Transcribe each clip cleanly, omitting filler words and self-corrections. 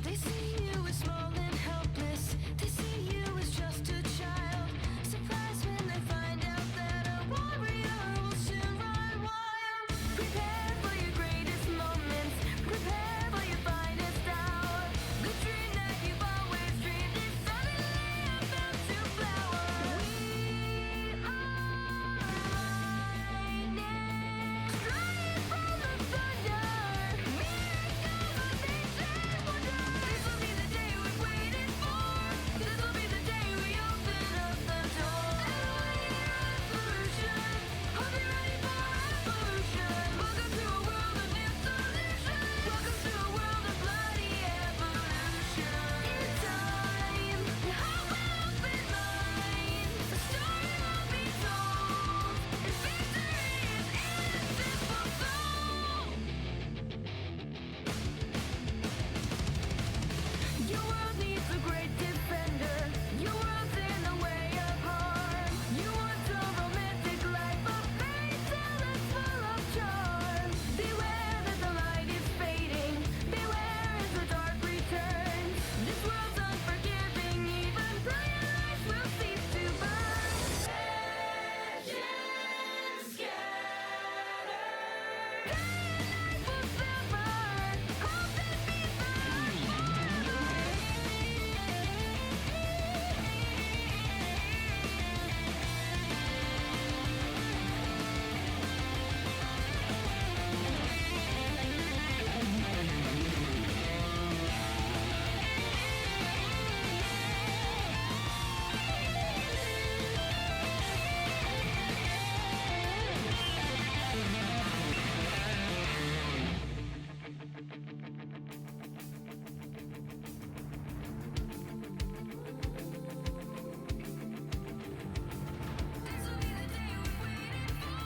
They see you as small and helpless. They see you as just a child. Surprised when they find out that a warrior will soon run wild. Prepare for your greatest moments. Prepare for your finest hour. The dream that you've always dreamed is suddenly about to flower. We are lightning, straight from the thunder. Miracle of nation's wonder. This'll be the day we've waited for. This'll be the day we open up the door. Revolution. Hope you're ready for revolution. Welcome to a world of new solutions. Welcome to a world of bloody evolution. In time, your heart will open minds. The story will be told. And victory is in a simple soul. Your world needs a great defender. Your world's in the way of harm. You want a romantic life, a fairy tale that's full of charm. Beware that the light is fading. Beware as the dark returns. This world's unforgiving. Even brilliant lights will cease to burn. Legends scattered. Day and night will sever. Hope that beats the This'll be the day we've waited for.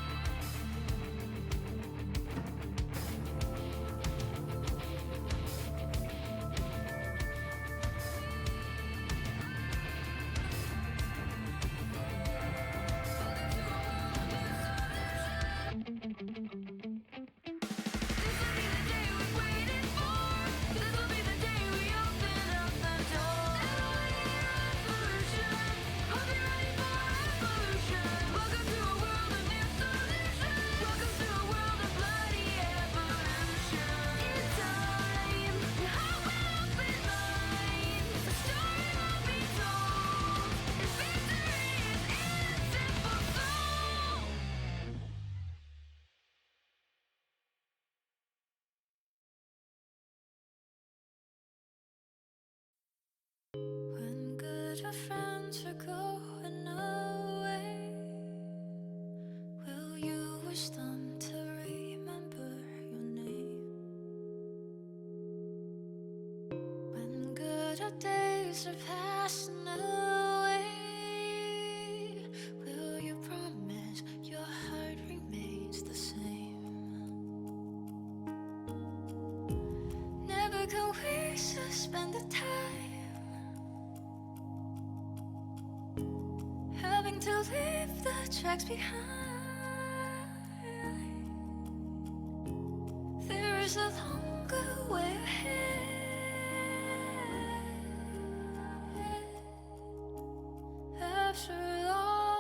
This'll be the day we've waited for. This'll be the day we open up the door. Revolution. Hope you're ready for revolution. Welcome to a world of new solutions. Welcome to a world of bloody evolution. In time, your heart will open minds. The story will be told. And victory is in a simple soul. When good friends are going away, will you wish them to remember your name? When good old days are passing away, will you promise your heart remains the same? Never can we suspend the time, having to leave the tracks behind. There is a longer way ahead. After all,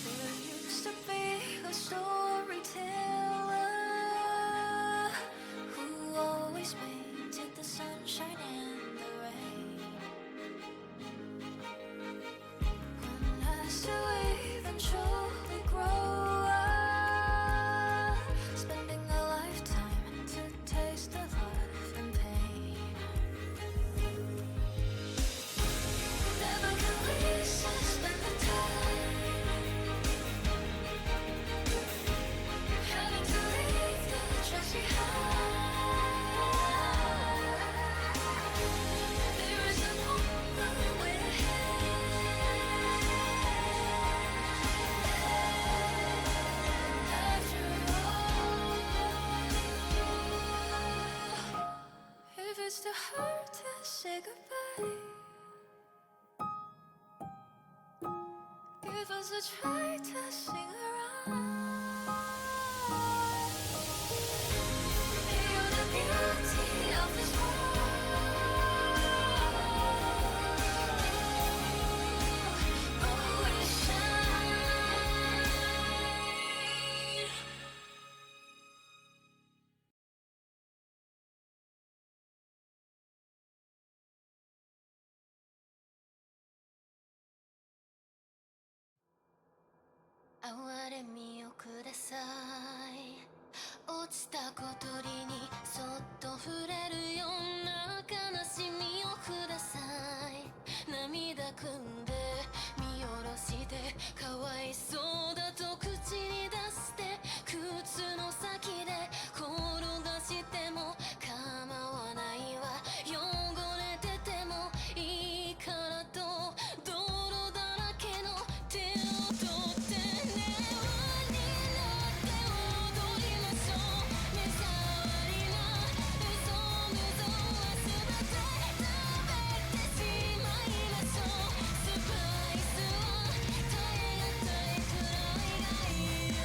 there used to be a storyteller who always painted the sunshine and the rain. One has to eventually grow up, spending a lifetime to taste the life and pain. Never can we suspend the time, having to leave the tracks behind. There is a longer way ahead. After all, if it's too hard to say goodbye, of us would try to sing around. You're the beauty of this world. Always shine. 哀れみをください。落ちた小鳥にそっと触れるような悲しみをください。涙くんで見下ろしてかわいそうだと口に出して靴の先で転がしても構わないわ。汚れててもいいからと泥だらけの手を取ってね。輪になって踊りましょう。目障りな嘘無造は全て食べてしまいましょう。スパイスは耐え難いくらいがいいよ。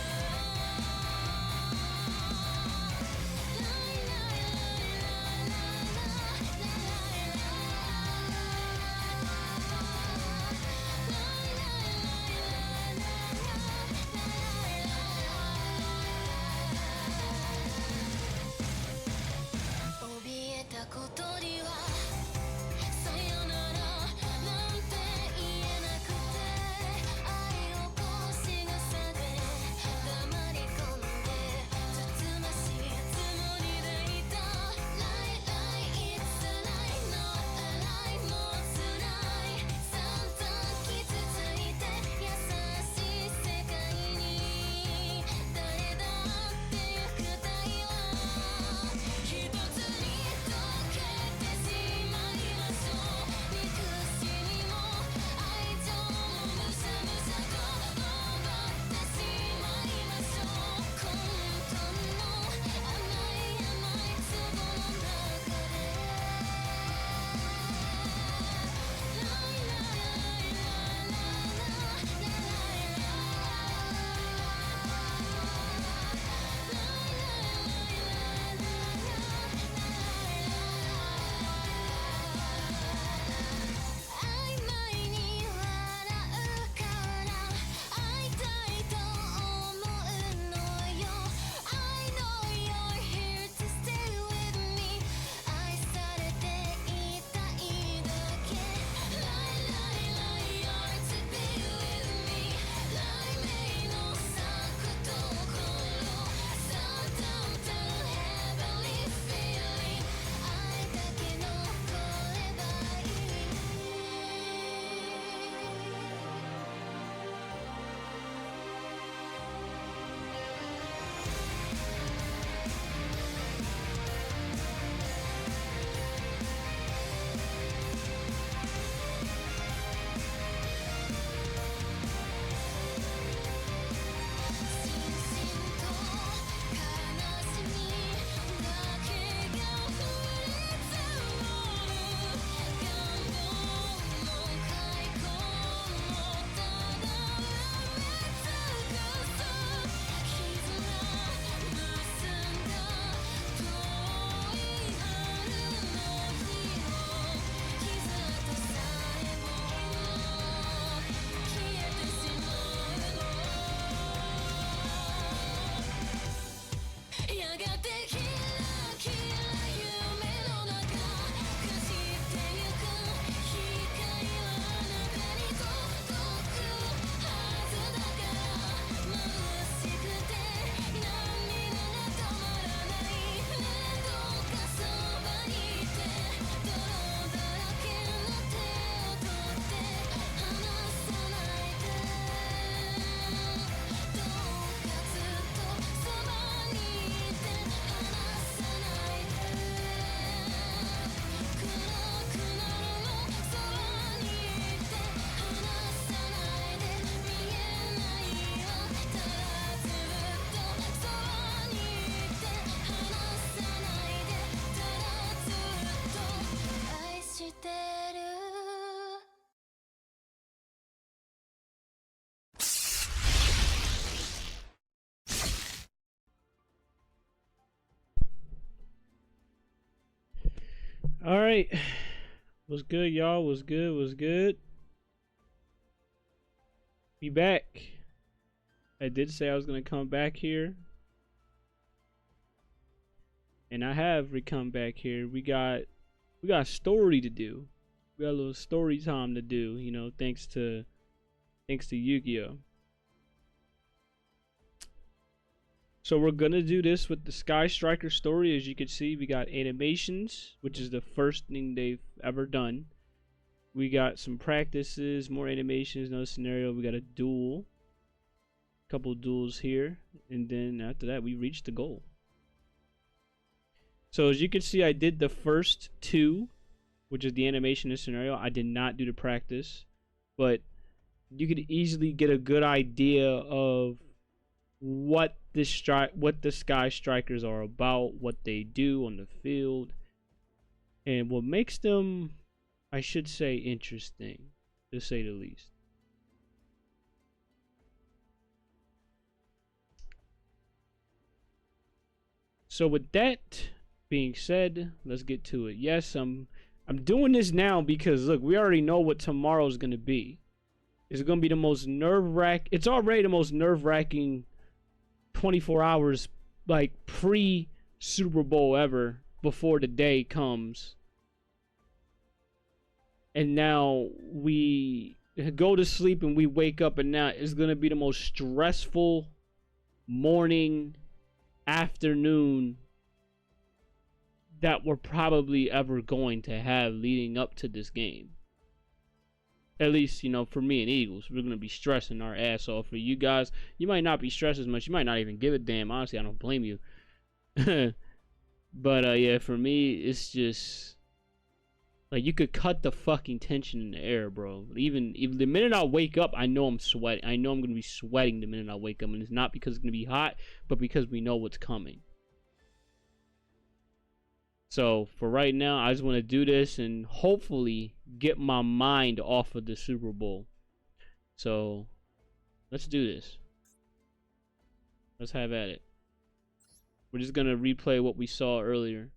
All right. What's good, y'all? What's good? What's good? Be back. I did say I was gonna come back here, and I have come back here. We got a story to do. We got a little story time to do. You know, thanks to Yu-Gi-Oh. So we're gonna do this with the Sky Striker story. As you can see, we got animations, which is the first thing they've ever done. We got some practices, more animations, another scenario. We got a duel, couple duels here, and then after that, we reached the goal. So as you can see, I did the first two, which is the animation and scenario. I did not do the practice, but you could easily get a good idea of what the Sky Strikers are about, what they do on the field, and what makes them, I should say, interesting, to say the least. So with that being said, let's get to it. Yes, I'm doing this now because look, we already know what tomorrow's gonna be. It's gonna be the most It's already the most nerve-wracking 24 hours, like pre Super Bowl ever, before the day comes. And now we go to sleep and we wake up, and now it's gonna be the most stressful morning, afternoon that we're probably ever going to have leading up to this game. At least, you know, for me and Eagles, we're going to be stressing our ass off. For you guys, you might not be stressed as much. You might not even give a damn. Honestly, I don't blame you. But, yeah, for me, it's just... like, you could cut the fucking tension in the air, bro. Even the minute I wake up, I know I'm sweating. I know I'm going to be sweating the minute I wake up. And it's not because it's going to be hot, but because we know what's coming. So for right now, I just want to do this and hopefully get my mind off of the Super Bowl. So let's do this. Let's have at it. We're just going to replay what we saw earlier.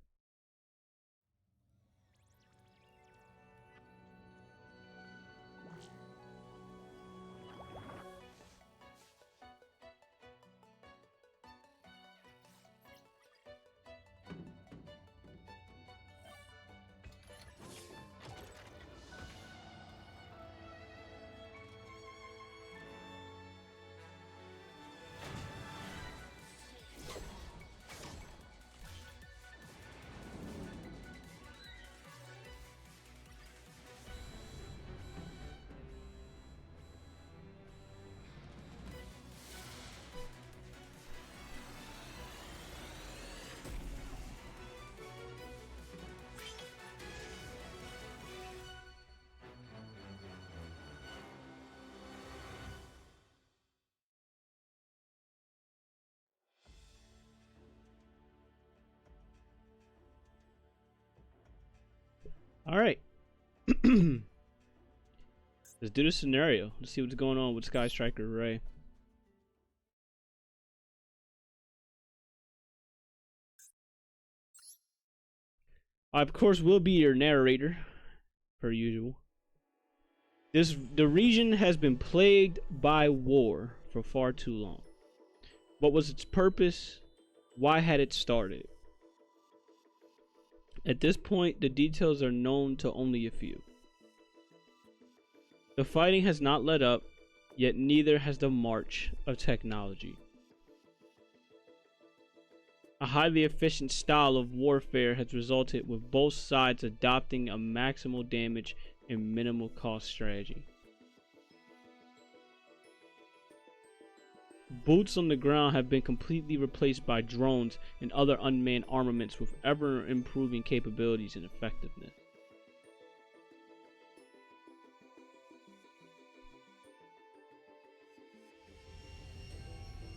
All right. Let's do the scenario. Let's see what's going on with Sky Striker Ray. I, of course, will be your narrator, per usual. The region has been plagued by war for far too long. What was its purpose? Why had it started? At this point, the details are known to only a few. The fighting has not let up, yet neither has the march of technology. A highly efficient style of warfare has resulted with both sides adopting a maximal damage and minimal cost strategy. Boots on the ground have been completely replaced by drones and other unmanned armaments with ever improving capabilities and effectiveness.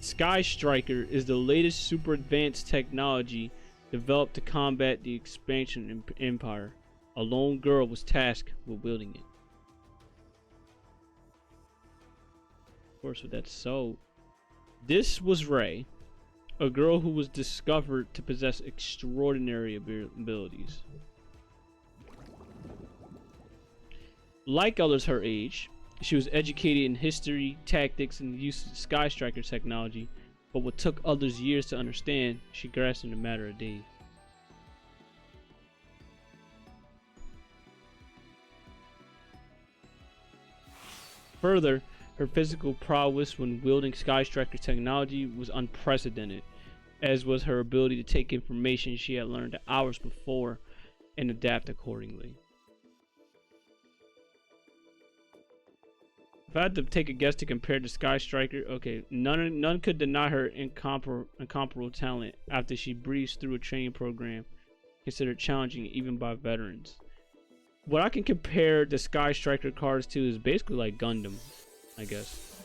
Sky Striker is the latest super advanced technology developed to combat the expansion empire. A lone girl was tasked with wielding it. Of course, with that, so this was Ray, a girl who was discovered to possess extraordinary abilities. Like others her age, she was educated in history, tactics, and the use of Sky Striker technology, but what took others years to understand, she grasped in a matter of days. Further, her physical prowess when wielding Sky Striker technology was unprecedented, as was her ability to take information she had learned hours before and adapt accordingly. If I had to take a guess to compare to Sky Striker, okay, none could deny her incomparable talent after she breezed through a training program considered challenging even by veterans. What I can compare the Sky Striker cards to is basically like Gundam, I guess.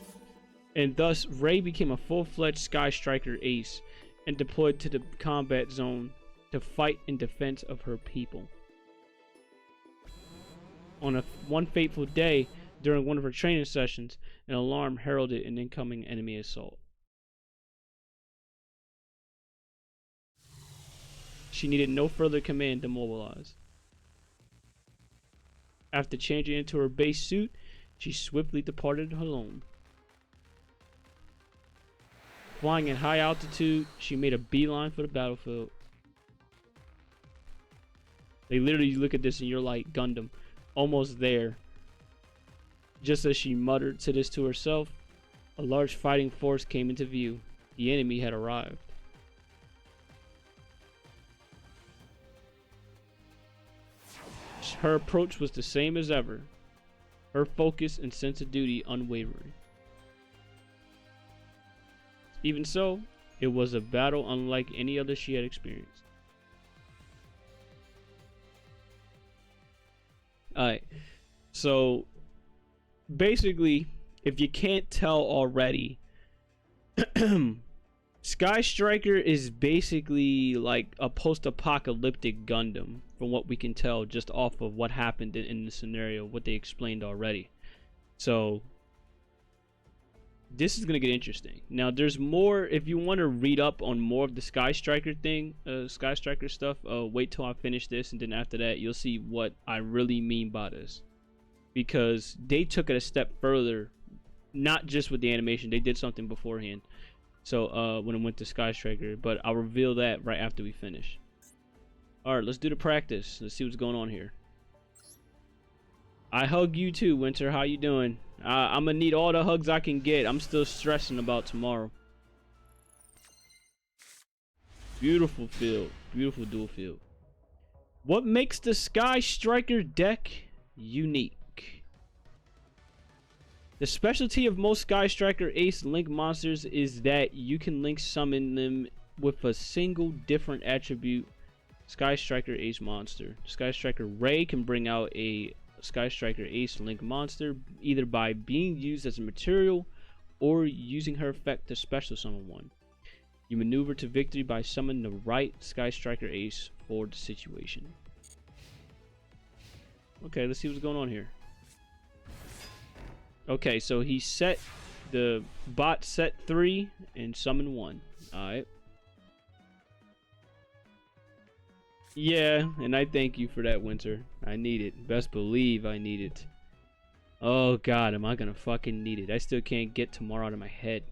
And thus, Rey became a full-fledged Sky Striker ace and deployed to the combat zone to fight in defense of her people. On one fateful day, during one of her training sessions, an alarm heralded an incoming enemy assault. She needed no further command to mobilize. After changing into her base suit, she swiftly departed alone. Flying at high altitude, she made a beeline for the battlefield. Like, literally, you look at this and you're like, Gundam, almost there. Just as she muttered this to herself, a large fighting force came into view. The enemy had arrived. Her approach was the same as ever, her focus and sense of duty unwavering. Even so, it was a battle unlike any other she had experienced. Alright, so basically, if you can't tell already, Sky Striker is basically like a post-apocalyptic Gundam, from what we can tell just off of what happened in the scenario, what they explained already. So this is gonna get interesting. Now, there's more. If you want to read up on more of the Sky Striker thing, Sky Striker stuff, wait till I finish this, and then after that, you'll see what I really mean by this, because they took it a step further, not just with the animation. They did something beforehand. So when it went to Sky Striker, but I'll reveal that right after we finish. Alright, let's do the practice. Let's see what's going on here. I hug you too, Winter. How you doing? I'm gonna need all the hugs I can get. I'm still stressing about tomorrow. Beautiful field. Beautiful dual field. What makes the Sky Striker deck unique? The specialty of most Sky Striker Ace Link monsters is that you can link summon them with a single different attribute Sky Striker Ace monster. Sky Striker Rey can bring out a Sky Striker Ace Link monster either by being used as a material or using her effect to special summon one. You maneuver to victory by summoning the right Sky Striker Ace for the situation. Okay, let's see what's going on here. Okay, so he set the bot set 3 and summon 1. Alright. Yeah, and I thank you for that, Winter. I need it. Best believe I need it. Oh god, am I gonna fucking need it. I still can't get tomorrow out of my head.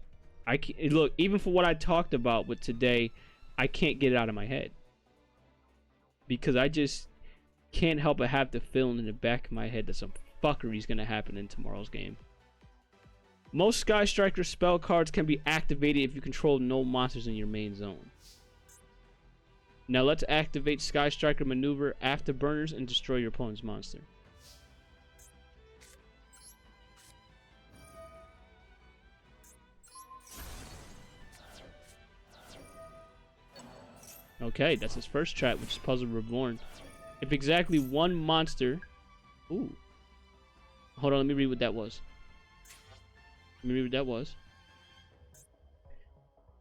I can't, look, even for what I talked about with today, I can't get it out of my head. Because I just can't help but have the feeling in the back of my head that some fuckery is gonna happen in tomorrow's game. Most Sky Striker spell cards can be activated if you control no monsters in your main zone. Now let's activate Sky Striker Maneuver Afterburners and destroy your opponent's monster. Okay, that's his first trap, which is Puzzle Reborn. If exactly one monster... Ooh. Hold on, let me read what that was. Let me read what that was.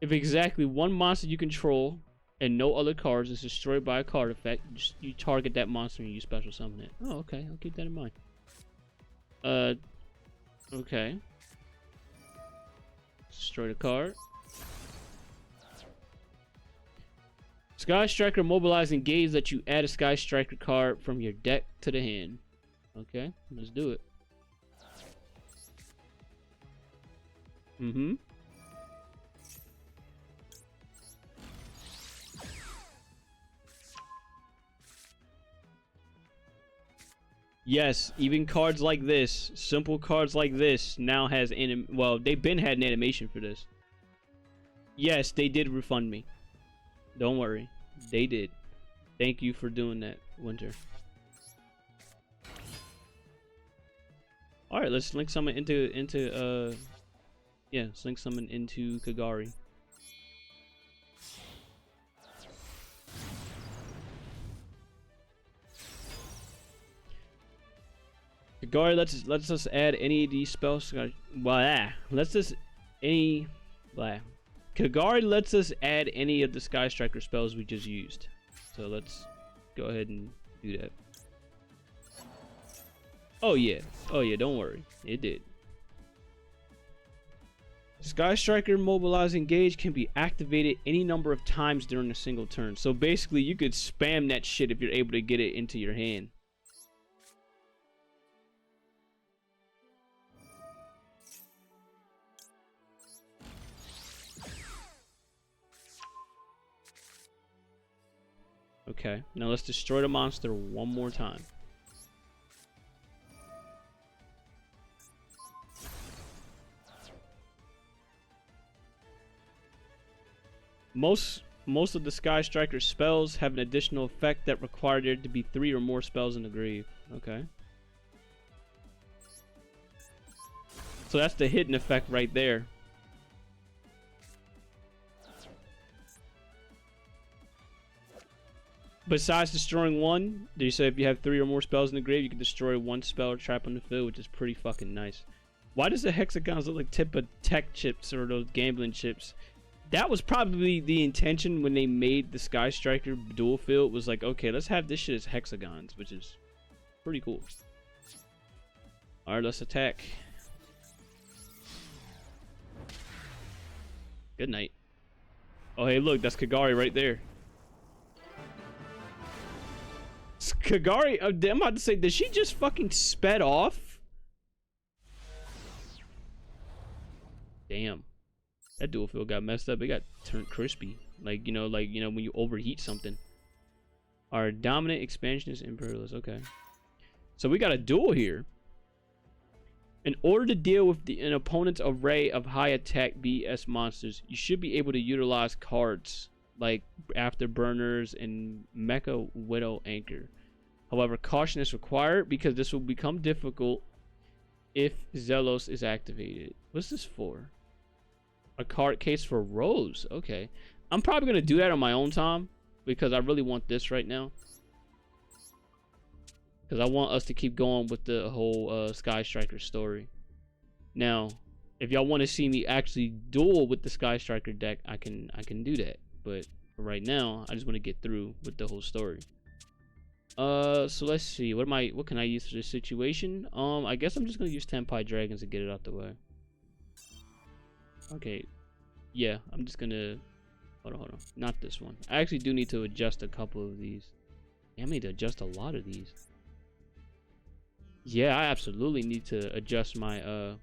If exactly one monster you control and no other cards is destroyed by a card effect, you target that monster and you special summon it. Oh, okay. I'll keep that in mind. Okay. Destroy the card. Sky Striker mobilize engage that you add a Sky Striker card from your deck to the hand. Okay, let's do it. Mm-hmm. Yes, even cards like this, simple cards like this, now has well, they've been had an animation for this. Yes, they did refund me. Don't worry, they did. Thank you for doing that, Winter. All right, let's link someone into yeah, let's link someone into Kagari. Kagari, let's just add any of these spells. Blah. Let's just any blah. Kagari lets us add any of the Sky Striker spells we just used. So let's go ahead and do that. Oh yeah, don't worry, it did. Sky Striker Mobilize Engage can be activated any number of times during a single turn. So basically you could spam that shit if you're able to get it into your hand. Okay, now let's destroy the monster one more time. Most of the Sky Striker spells have an additional effect that require there to be 3 or more spells in the grave. Okay. So that's the hidden effect right there. Besides destroying one, they say if you have 3 or more spells in the grave, you can destroy 1 spell or trap on the field, which is pretty fucking nice. Why does the hexagons look like tip of tech chips or those gambling chips? That was probably the intention when they made the Sky Striker dual field, was like, okay, let's have this shit as hexagons, which is pretty cool. Alright, let's attack. Good night. Oh, hey, look, that's Kagari right there. Kagari, I'm about to say, did she just fucking sped off? Damn. That dual field got messed up. It got turned crispy. Like, you know, when you overheat something. Our dominant expansionist imperialist. Okay. So we got a duel here. In order to deal with an opponent's array of high attack BS monsters, you should be able to utilize cards like Afterburners and Mecha Widow Anchor. However, caution is required because this will become difficult if Zelos is activated. What's this for? A card case for Rose. Okay. I'm probably going to do that on my own time because I really want this right now. Because I want us to keep going with the whole Sky Striker story. Now, if y'all want to see me actually duel with the Sky Striker deck, I can do that. But for right now, I just want to get through with the whole story. So let's see. What can I use for this situation? I guess I'm just going to use Tenpai Dragons to get it out the way. Okay. Yeah, I'm just going to... Hold on. Not this one. I actually do need to adjust a couple of these. Yeah, I need to adjust a lot of these. Yeah, I absolutely need to adjust my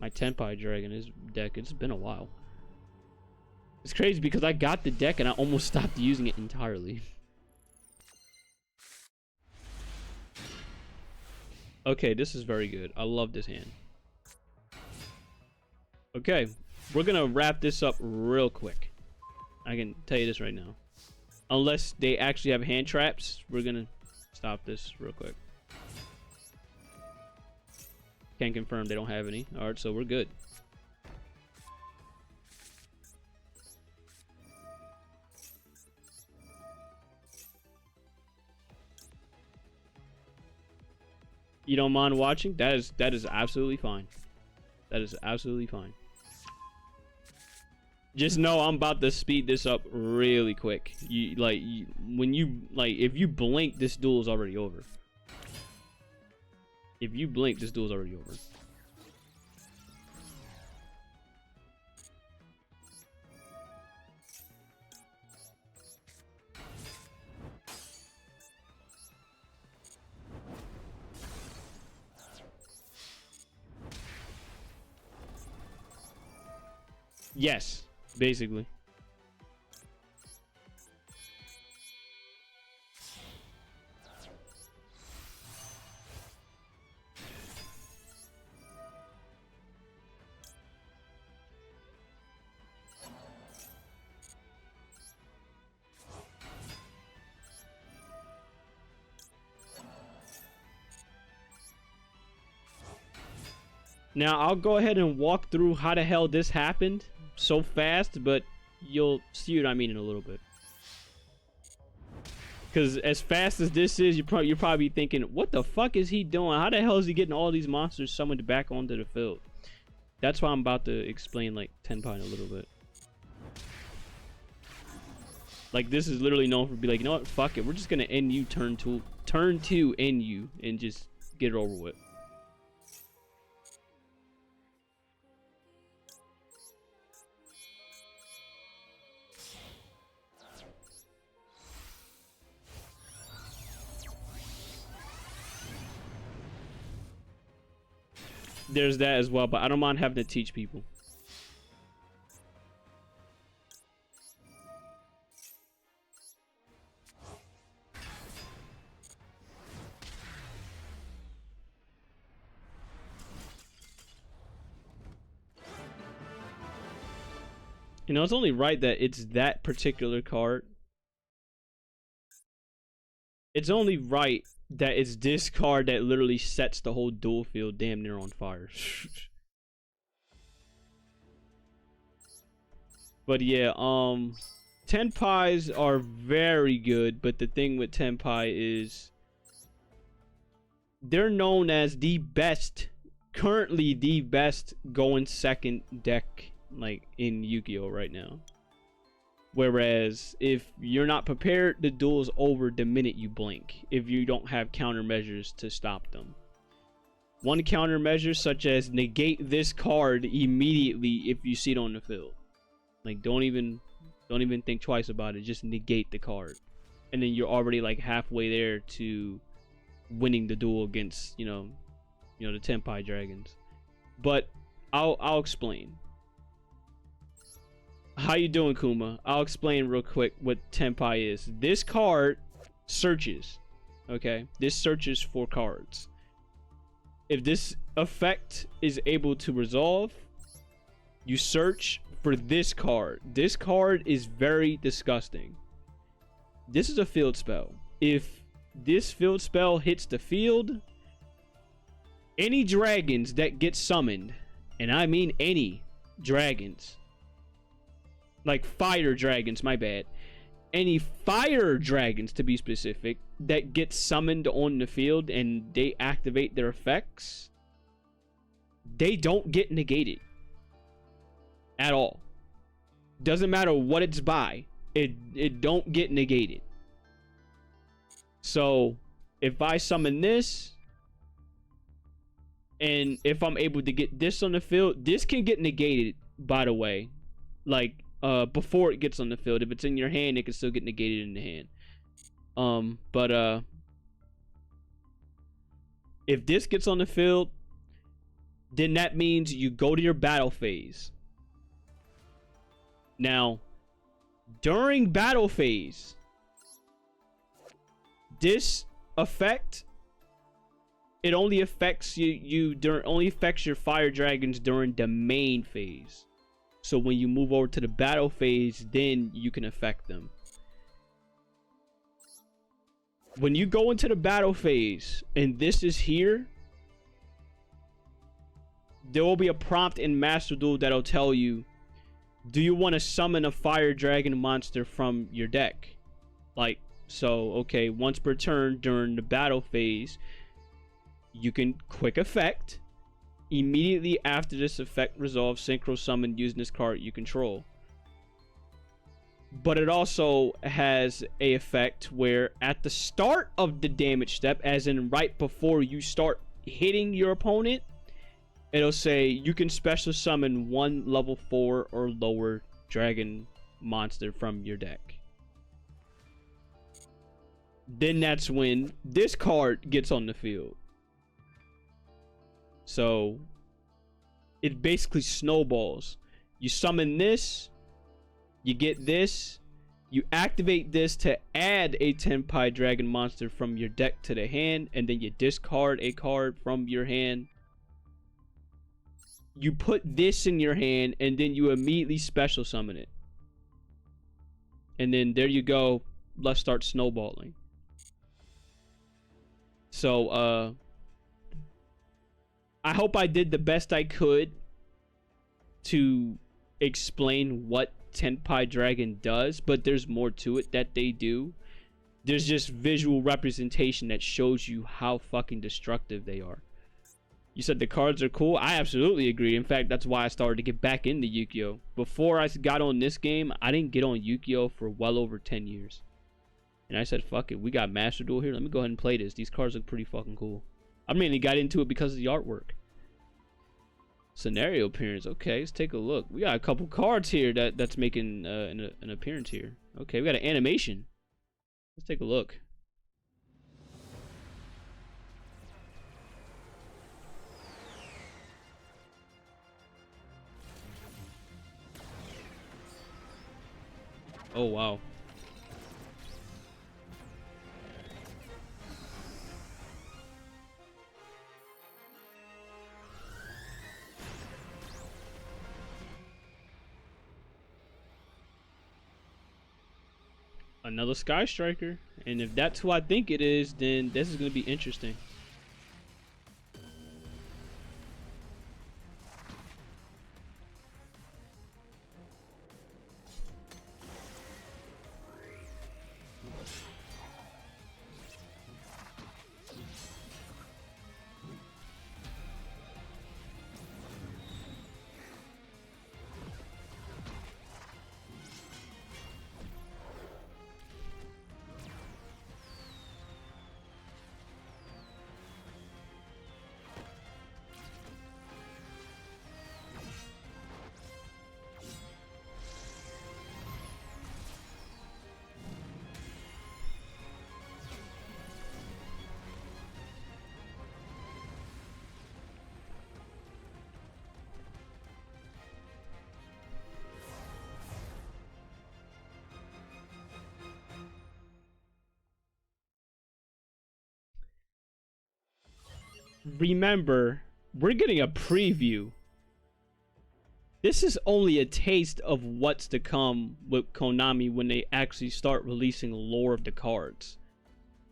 my Tenpai Dragon deck. It's been a while. It's crazy because I got the deck and I almost stopped using it entirely. Okay, this is very good. I love this hand. Okay, we're gonna wrap this up real quick. I can tell you this right now. Unless they actually have hand traps, we're gonna stop this real quick. Can't confirm they don't have any. Alright, so we're good. You don't mind watching? That is absolutely fine. That is absolutely fine. Just know I'm about to speed this up really quick. If you blink, this duel is already over. If you blink, this duel is already over. Yes, basically. Now, I'll go ahead and walk through how the hell this happened so fast, but you'll see what I mean in a little bit. Because as fast as this is, you're probably thinking, what the fuck is he doing? How the hell is he getting all these monsters summoned back onto the field? That's why I'm about to explain, like, Tenpai in a little bit. Like, this is literally known for be like, you know what? Fuck it. We're just going to end you turn two end you and just get it over with. There's that as well, but I don't mind having to teach people. You know, it's only right that it's that particular card. It's only right that it's this card that literally sets the whole duel field damn near on fire. But yeah, Tenpais are very good, but the thing with Tenpai is they're known as the best, currently the best going second deck like in Yu-Gi-Oh right now. Whereas if you're not prepared, the duel's over the minute you blink if you don't have countermeasures to stop them. One countermeasure such as negate this card immediately if you see it on the field. Like don't even think twice about it, just negate the card. And then you're already like halfway there to winning the duel against, you know, the Tenpai dragons. But I'll explain. How you doing, Kuma? I'll explain real quick what Tenpai is. This card searches. Okay? This searches for cards. If this effect is able to resolve, you search for this card. This card is very disgusting. This is a field spell. If this field spell hits the field, any dragons that get summoned, and I mean any dragons, like fire dragons, my bad. Any fire dragons, to be specific, that get summoned on the field and they activate their effects, they don't get negated at all. Doesn't matter what it's by, it don't get negated. So if I summon this, and if I'm able to get this on the field, this can get negated, by the way. Like before it gets on the field. If it's in your hand, it can still get negated in the hand. But if this gets on the field, then that means you go to your battle phase. Now, during battle phase, this effect, it only affects only affects your fire dragons during the main phase. So when you move over to the battle phase, then you can affect them. When you go into the battle phase and this is here, there will be a prompt in Master Duel that'll tell you, do you want to summon a fire dragon monster from your deck? Like, so, okay, once per turn during the battle phase, you can quick effect. Immediately after this effect resolves, synchro summon using this card you control. But it also has a effect where at the start of the damage step, as in right before you start hitting your opponent, it'll say you can special summon one level 4 or lower dragon monster from your deck. Then that's when this card gets on the field. So it basically snowballs. You summon this, you get this, you activate this to add a Tenpai Dragon monster from your deck to the hand, and then you discard a card from your hand. You put this in your hand, and then you immediately special summon it. And then there you go. Let's start snowballing. So, I hope I did the best I could to explain what Tenpai Dragon does, but there's more to it that they do. There's just visual representation that shows you how fucking destructive they are. You said the cards are cool. I absolutely agree. In fact, that's why I started to get back into Yu-Gi-Oh. Before I got on this game, I didn't get on Yu-Gi-Oh for well over 10 years. And I said, fuck it, we got Master Duel here. Let me go ahead and play this. These cards look pretty fucking cool. I mainly got into it because of the artwork. Scenario appearance. Okay, let's take a look. We got a couple cards here that's making an appearance here. Okay, we got an animation. Let's take a look. Oh, wow. Another Sky Striker. And if that's who I think it is, then this is going to be interesting. Remember, we're getting a preview. This is only a taste of what's to come with Konami when they actually start releasing lore of the cards.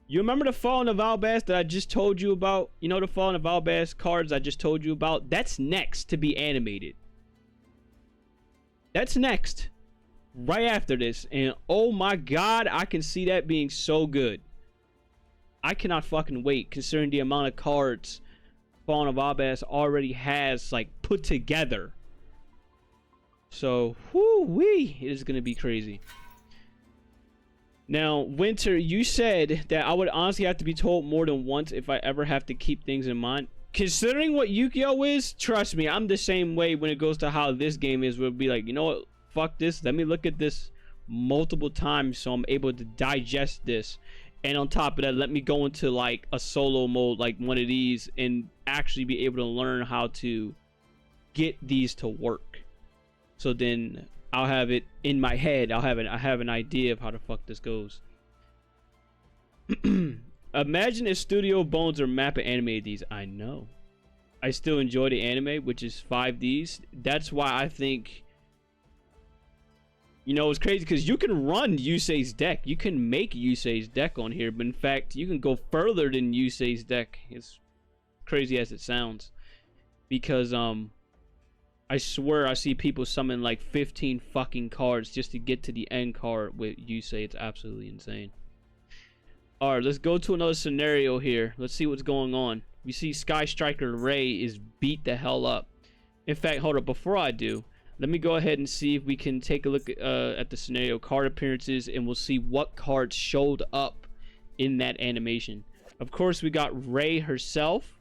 You remember the Fallen of Albaz that I just told you about? You know the Fallen of Albaz cards I just told you about? That's next to be animated. That's next. Right after this. And oh my god, I can see that being so good. I cannot fucking wait, considering the amount of cards Fallen of Albaz already has, like, put together. So, whoo-wee, it is going to be crazy. Now, Winter, you said that I would honestly have to be told more than once if I ever have to keep things in mind. Considering what Yu-Gi-Oh is, trust me, I'm the same way when it goes to how this game is. We'll be like, you know what, fuck this. Let me look at this multiple times so I'm able to digest this. And on top of that, let me go into like a solo mode like one of these and actually be able to learn how to get these to work. So then I'll have it in my head. I have an idea of how the fuck this goes. Imagine if Studio Bones or Mappa animated these. I know. I still enjoy the anime, which is 5Ds. That's why I think, you know, it's crazy because you can run Yusei's deck. You can make Yusei's deck on here, but in fact, you can go further than Yusei's deck. It's crazy as it sounds, because I swear I see people summon like 15 fucking cards just to get to the end card with Yusei. It's absolutely insane. All right, let's go to another scenario here. Let's see what's going on. We see Sky Striker Ray is beat the hell up. In fact, hold up, before I do, let me go ahead and see if we can take a look at the scenario card appearances, and we'll see what cards showed up in that animation. Of course, we got Ray herself.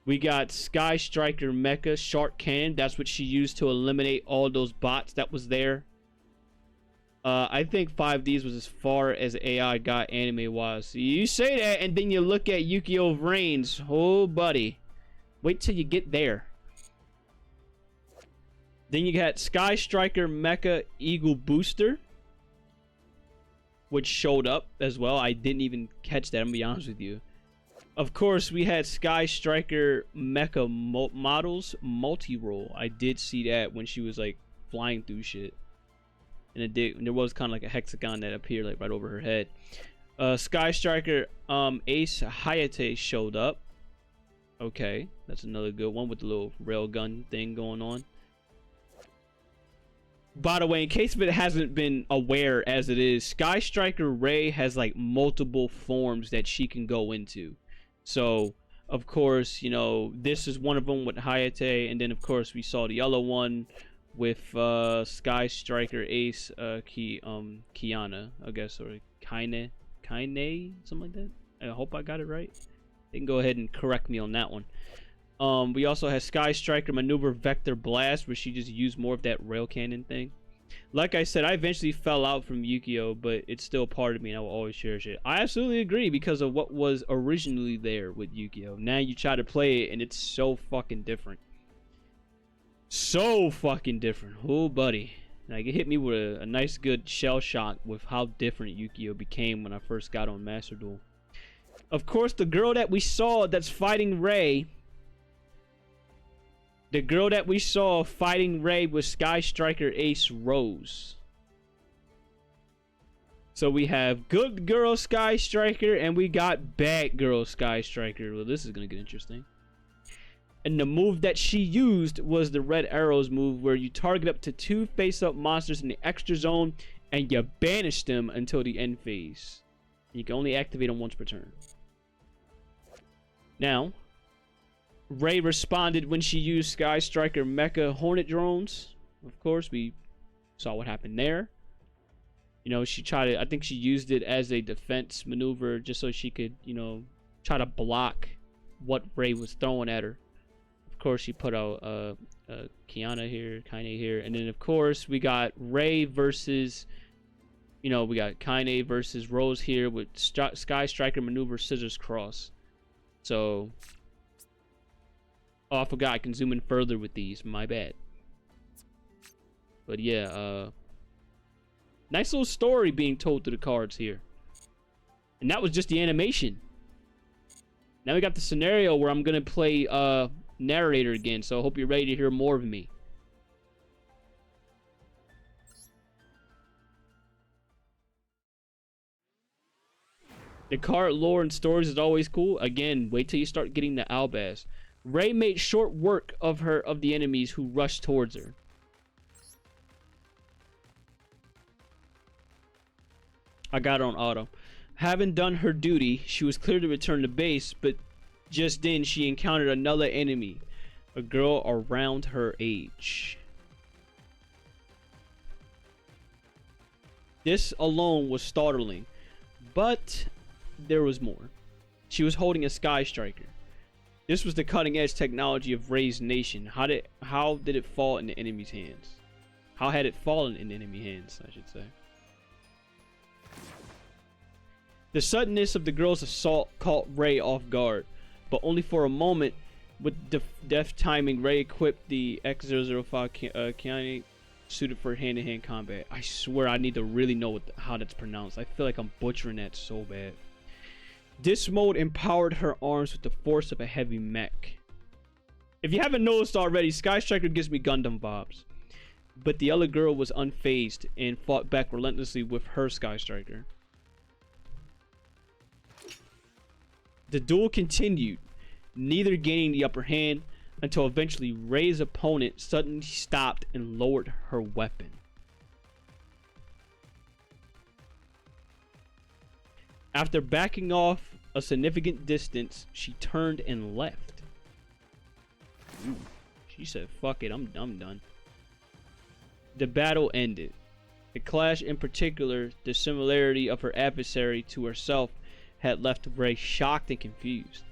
We got Sky Striker Mecha Shark Cannon. That's what she used to eliminate all those bots that was there. I think 5Ds was as far as AI got anime-wise. You say that, and then you look at Yu-Gi-Oh! Reigns. Oh, buddy. Wait till you get there. Then you got Sky Striker Mecha Eagle Booster, which showed up as well. I didn't even catch that, I'm gonna be honest with you. Of course, we had Sky Striker Mecha Models Multi-Roll. I did see that when she was like flying through shit. And there was kind of like a hexagon that appeared like right over her head. Sky Striker Ace Hayate showed up. Okay, that's another good one with the little railgun thing going on. By the way, in case of it hasn't been aware as it is, Sky Striker Ray has like multiple forms that she can go into. So, of course, you know, this is one of them with Hayate, and then of course we saw the other one with Sky Striker Ace Kiana, I guess, or Kaine, something like that. I hope I got it right. They can go ahead and correct me on that one. We also had Sky Striker Maneuver Vector Blast, where she just used more of that rail cannon thing. Like I said, I eventually fell out from Yu-Gi-Oh, but it's still part of me and I will always cherish it. I absolutely agree because of what was originally there with Yu-Gi-Oh. Now you try to play it and it's so fucking different. So fucking different. Oh, buddy. Like, it hit me with a nice good shell shock with how different Yu-Gi-Oh became when I first got on Master Duel. Of course, the girl that we saw that's fighting Ray... The girl that we saw fighting Ray was Sky Striker Ace Rose. So we have good girl Sky Striker and we got bad girl Sky Striker. Well, this is going to get interesting. And the move that she used was the Red Arrows move, where you target up to 2 face-up monsters in the extra zone and you banish them until the end phase. You can only activate them once per turn. Now, Ray responded when she used Sky Striker Mecha Hornet drones. Of course, we saw what happened there. You know, she tried to, I think she used it as a defense maneuver just so she could, you know, try to block what Ray was throwing at her. Of course, she put out Kiana here, Kaine here. And then, of course, we got Ray versus, you know, we got Kaine versus Rose here with Sky Striker Maneuver Scissors Cross. So... Oh, I forgot I can zoom in further with these. My bad. But yeah, nice little story being told through the cards here. And that was just the animation. Now we got the scenario where I'm going to play narrator again. So I hope you're ready to hear more of me. The card lore and stories is always cool. Again, wait till you start getting the Albaz. Ray made short work of the enemies who rushed towards her. I got her on auto. Having done her duty, she was clear to return to base, but just then she encountered another enemy, a girl around her age. This alone was startling, but there was more. She was holding a Sky Striker. This was the cutting edge technology of Ray's nation. How did it fall in the enemy's hands? How had it fallen in enemy hands, I should say. The suddenness of the girl's assault caught Ray off guard, but only for a moment. With deft timing, Ray equipped the X005 Kiani, suited for hand-to-hand combat. I swear I need to really know how that's pronounced. I feel like I'm butchering that so bad. This mode empowered her arms with the force of a heavy mech. If you haven't noticed already, Sky Striker gives me Gundam vibes. But the other girl was unfazed and fought back relentlessly with her Sky Striker. The duel continued, neither gaining the upper hand until eventually Ray's opponent suddenly stopped and lowered her weapon. After backing off a significant distance, she turned and left. Ooh, she said, fuck it, I'm done. The battle ended. The clash, in particular, the similarity of her adversary to herself, had left Ray shocked and confused.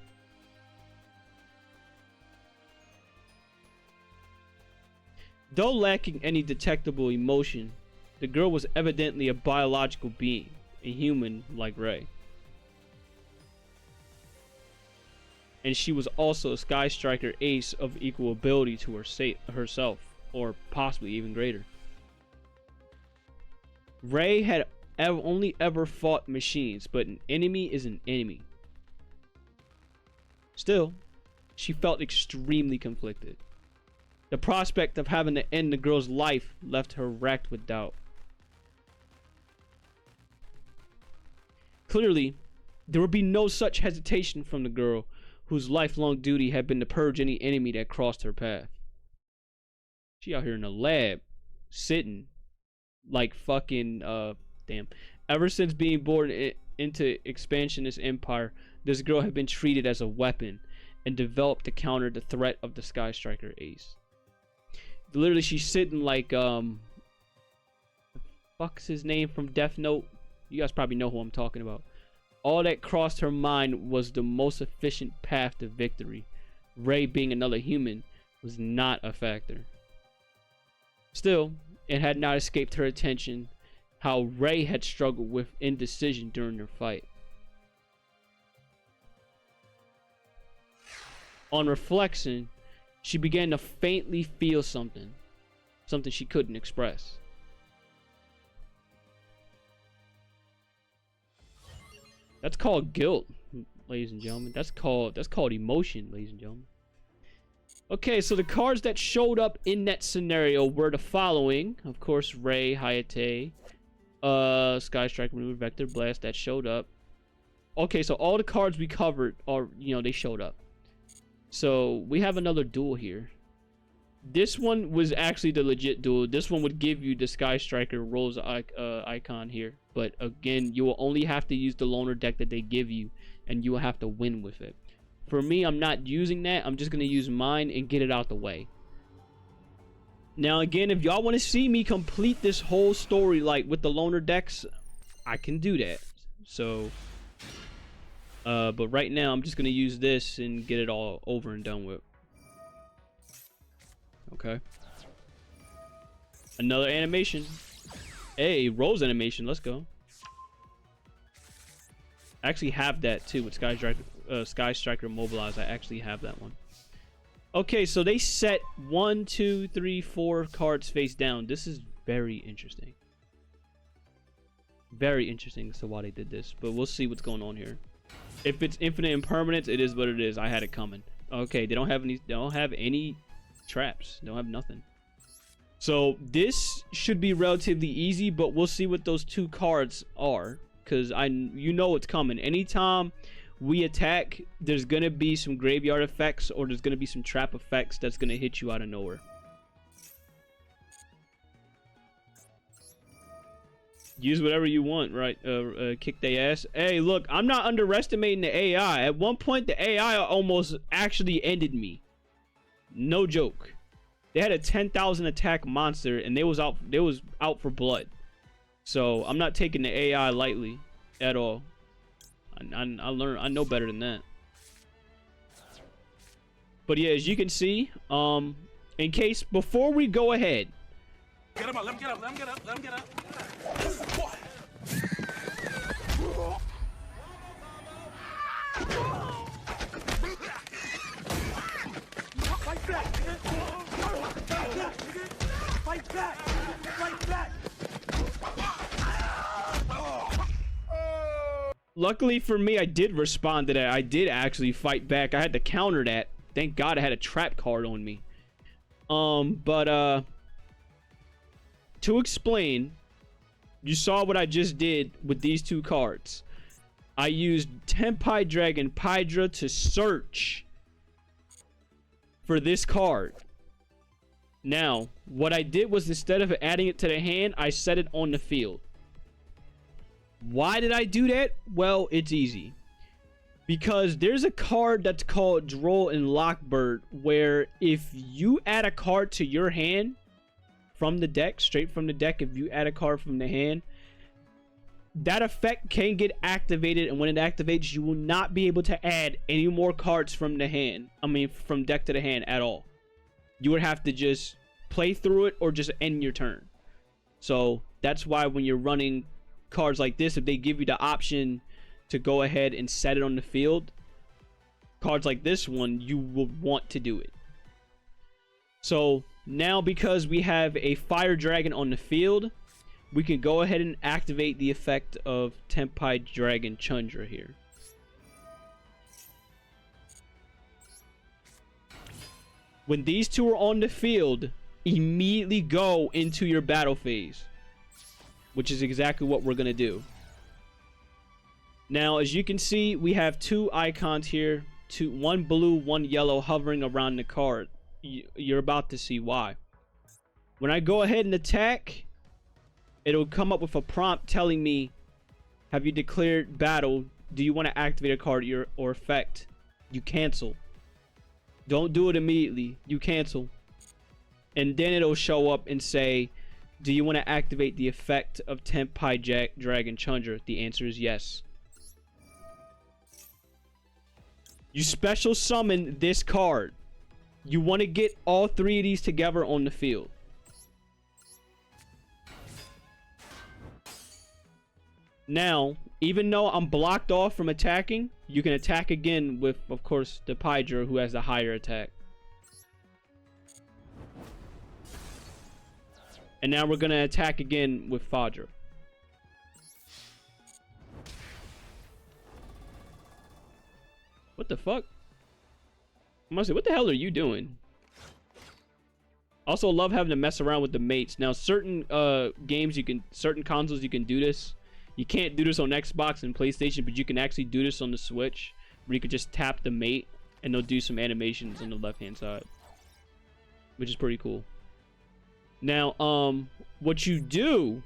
Though lacking any detectable emotion, the girl was evidently a biological being, a human like Ray. And she was also a Sky Striker ace of equal ability to herself. or possibly even greater. Ray had only ever fought machines, but an enemy is an enemy. Still, she felt extremely conflicted. The prospect of having to end the girl's life left her racked with doubt. Clearly, there would be no such hesitation from the girl whose lifelong duty had been to purge any enemy that crossed her path. She out here in the lab, sitting like fucking, damn. Ever since being born into expansionist empire, this girl had been treated as a weapon and developed to counter the threat of the Sky Striker Ace. Literally, she's sitting like, fuck's his name from Death Note? You guys probably know who I'm talking about. All that crossed her mind was the most efficient path to victory. Ray, being another human, was not a factor. Still, it had not escaped her attention how Ray had struggled with indecision during their fight. On reflection, she began to faintly feel something she couldn't express. That's called guilt, ladies and gentlemen. That's called emotion, ladies and gentlemen. Okay, so the cards that showed up in that scenario were the following. Of course, Ray, Hayate, Sky Striker, Maneuver, Vector, Blast, that showed up. Okay, so all the cards we covered are, they showed up. So we have another duel here. This one was actually the legit duel. This one would give you the Sky Striker Rose icon here. But again, you will only have to use the loner deck that they give you, and you will have to win with it. For me, I'm not using that. I'm just going to use mine and get it out the way. Now, again, if y'all want to see me complete this whole story, like with the loner decks, I can do that. So, but right now, I'm just going to use this and get it all over and done with. Okay. Another animation. Hey, Rose animation. Let's go. I actually have that too with Sky Striker Mobilize. I actually have that one. Okay, so they set 1, 2, 3, 4 cards face down. This is very interesting. Very interesting as to why they did this, but we'll see what's going on here. If it's infinite impermanence, it is what it is. I had it coming. Okay, they don't have any. They don't have any traps. They don't have nothing. So this should be relatively easy, but we'll see what those two cards are, because it's coming. Anytime we attack, there's gonna be some graveyard effects, or there's gonna be some trap effects that's gonna hit you out of nowhere. Use whatever you want, right? Kick their ass. Hey, look, I'm not underestimating the AI. At one point, the AI almost actually ended me. No joke. They had a 10,000 attack monster, and they was out for blood. So I'm not taking the AI lightly at all. I know better than that. But yeah, as you can see, in case before we go ahead. Get him up, let him get up, let him get up, let him get up. Fight back! Fight back! Fight back! Luckily for me, I did respond to that. I did actually fight back. I had to counter that. Thank God I had a trap card on me. To explain, you saw what I just did with these two cards. I used Tenpai Dragon Pydra to search for this card. Now, what I did was, instead of adding it to the hand, I set it on the field. Why did I do that? Well, it's easy. Because there's a card that's called Droll and Lockbird, where if you add a card to your hand from the deck, straight from the deck, if you add a card from the hand, that effect can get activated, and when it activates, you will not be able to add any more cards from the hand. I mean, from deck to the hand at all. You would have to just play through it or just end your turn. So that's why when you're running cards like this, if they give you the option to go ahead and set it on the field, cards like this one, you will want to do it. So Now, because we have a fire dragon on the field, we can go ahead and activate the effect of Tenpai Dragon Chundra here. When these two are on the field, immediately go into your battle phase, which is exactly what we're going to do. Now, as you can see, we have two icons here, one blue, one yellow, hovering around the card. You're about to see why. When I go ahead and attack, it'll come up with a prompt telling me, have you declared battle? Do you want to activate a card or effect? You cancel. Don't do it immediately. You cancel. And then it'll show up and say, do you want to activate the effect of Tenpai Dragon Chundra? The answer is yes. You special summon this card. You want to get all three of these together on the field. Now, even though I'm blocked off from attacking, you can attack again with, of course, the Pydra, who has the higher attack. And now we're going to attack again with Fadra. What the fuck? I must say, what the hell are you doing? Also love having to mess around with the mates. Now, certain certain consoles you can do this. You can't do this on Xbox and PlayStation, but you can actually do this on the Switch, where you could just tap the mate and they'll do some animations on the left-hand side, which is pretty cool. Now, what you do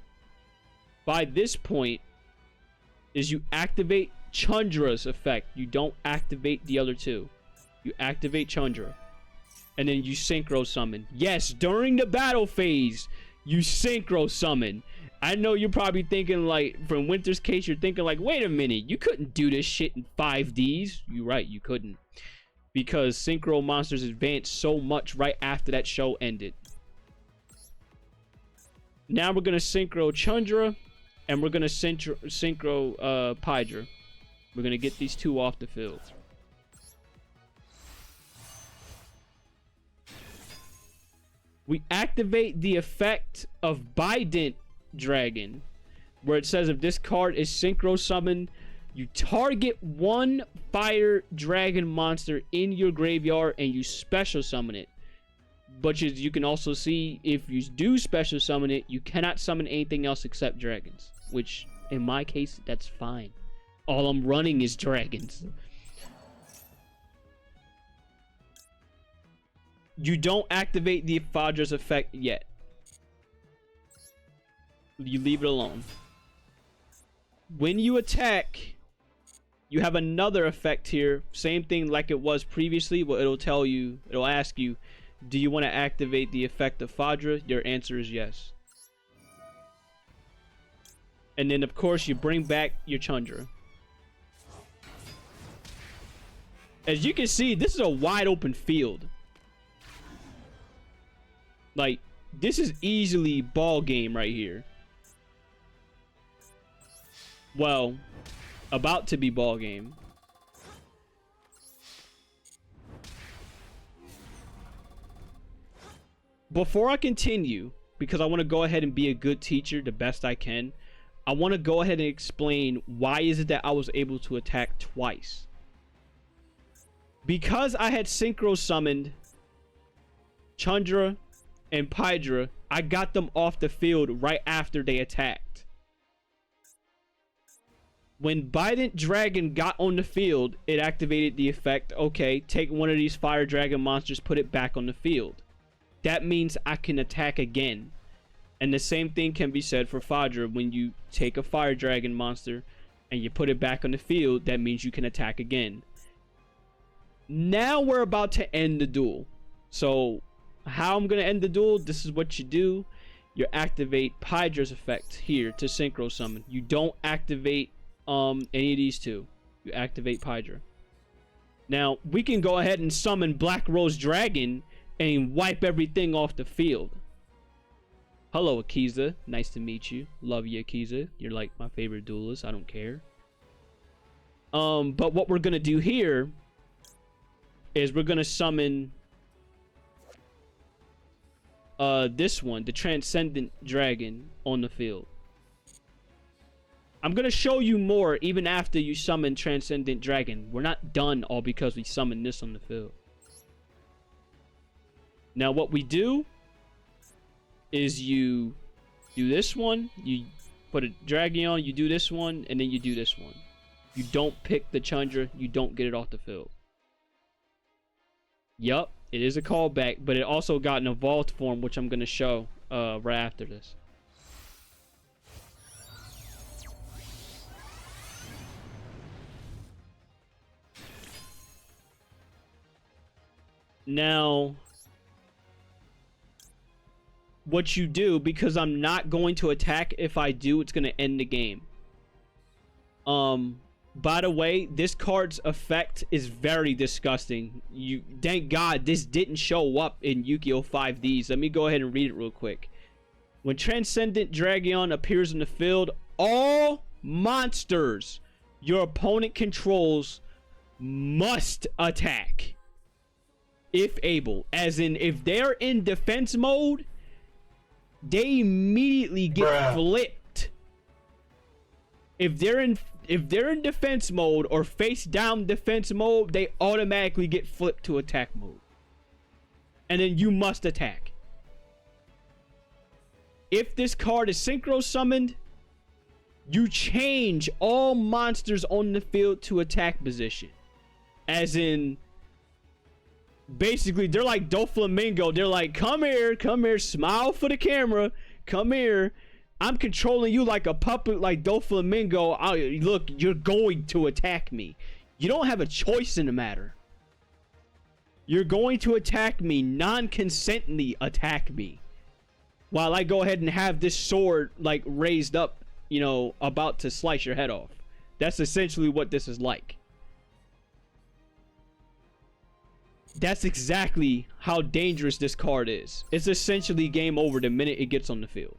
by this point is you activate Chundra's effect. You don't activate the other two. You activate Chundra, and then you synchro summon. Yes, during the battle phase, you synchro summon. I know you're probably thinking, like, from Winter's case, you're thinking like, wait a minute, you couldn't do this shit in 5Ds. You're right, you couldn't, because synchro monsters advanced so much right after that show ended. Now we're gonna synchro Chundra, and we're gonna synchro Pydra. We're gonna get these two off the field. We activate the effect of Bident Dragon, where it says if this card is synchro summoned, you target one fire dragon monster in your graveyard and you special summon it. But as you can also see, if you do special summon it, you cannot summon anything else except dragons, which in my case, that's fine. All I'm running is dragons. You don't activate the Fadra's effect yet. You leave it alone. When you attack, you have another effect here. Same thing like it was previously. What it'll tell you, it'll ask you, do you want to activate the effect of Fadra? Your answer is yes. And then, of course, you bring back your Chundra. As you can see, this is a wide open field. Like, this is easily ball game right here. Well, about to be ball game. Before I continue, because I want to go ahead and be a good teacher the best I can, I want to go ahead and explain why is it that I was able to attack twice. Because I had synchro summoned Chundra and Pydra, I got them off the field right after they attacked. When Bident Dragon got on the field, it activated the effect, okay, take one of these fire dragon monsters, put it back on the field. That means I can attack again. And the same thing can be said for Fadra. When you take a fire dragon monster and you put it back on the field, that means you can attack again. Now we're about to end the duel. So how I'm going to end the duel, this is what you do. You activate Pydra's effect here to synchro summon. You don't activate any of these two. You activate Pydra. Now we can go ahead and summon Black Rose Dragon and wipe everything off the field. Hello, Akiza. Nice to meet you. Love you, Akiza. You're like my favorite duelist. I don't care. But what we're gonna do here is we're gonna summon this one, the Transcendent Dragon, on the field. I'm gonna show you more even after you summon Transcendent Dragon. We're not done all because we summoned this on the field. Now what we do is you do this one, you put a Dragon, you do this one, and then you do this one. You don't pick the Chandra, you don't get it off the field. Yup, it is a callback, but it also got an evolved form, which I'm gonna show right after this. Now, what you do, because I'm not going to attack, if I do, it's going to end the game. By the way, this card's effect is very disgusting. Thank God this didn't show up in Yu-Gi-Oh! 5Ds. Let me go ahead and read it real quick. When Transcendent Dragon appears in the field, all monsters your opponent controls must attack. If able. As in, if they're in defense mode, they immediately get flipped. If they're in defense mode or face down defense mode, they automatically get flipped to attack mode. And then you must attack. If this card is synchro summoned, you change all monsters on the field to attack position. As in, basically, they're like Doflamingo. They're like, come here, smile for the camera, come here. I'm controlling you like a puppet, like Doflamingo. Look, you're going to attack me. You don't have a choice in the matter. You're going to attack me, non-consently attack me. While I go ahead and have this sword, like, raised up, you know, about to slice your head off. That's essentially what this is like. That's exactly how dangerous this card is. It's essentially game over the minute it gets on the field.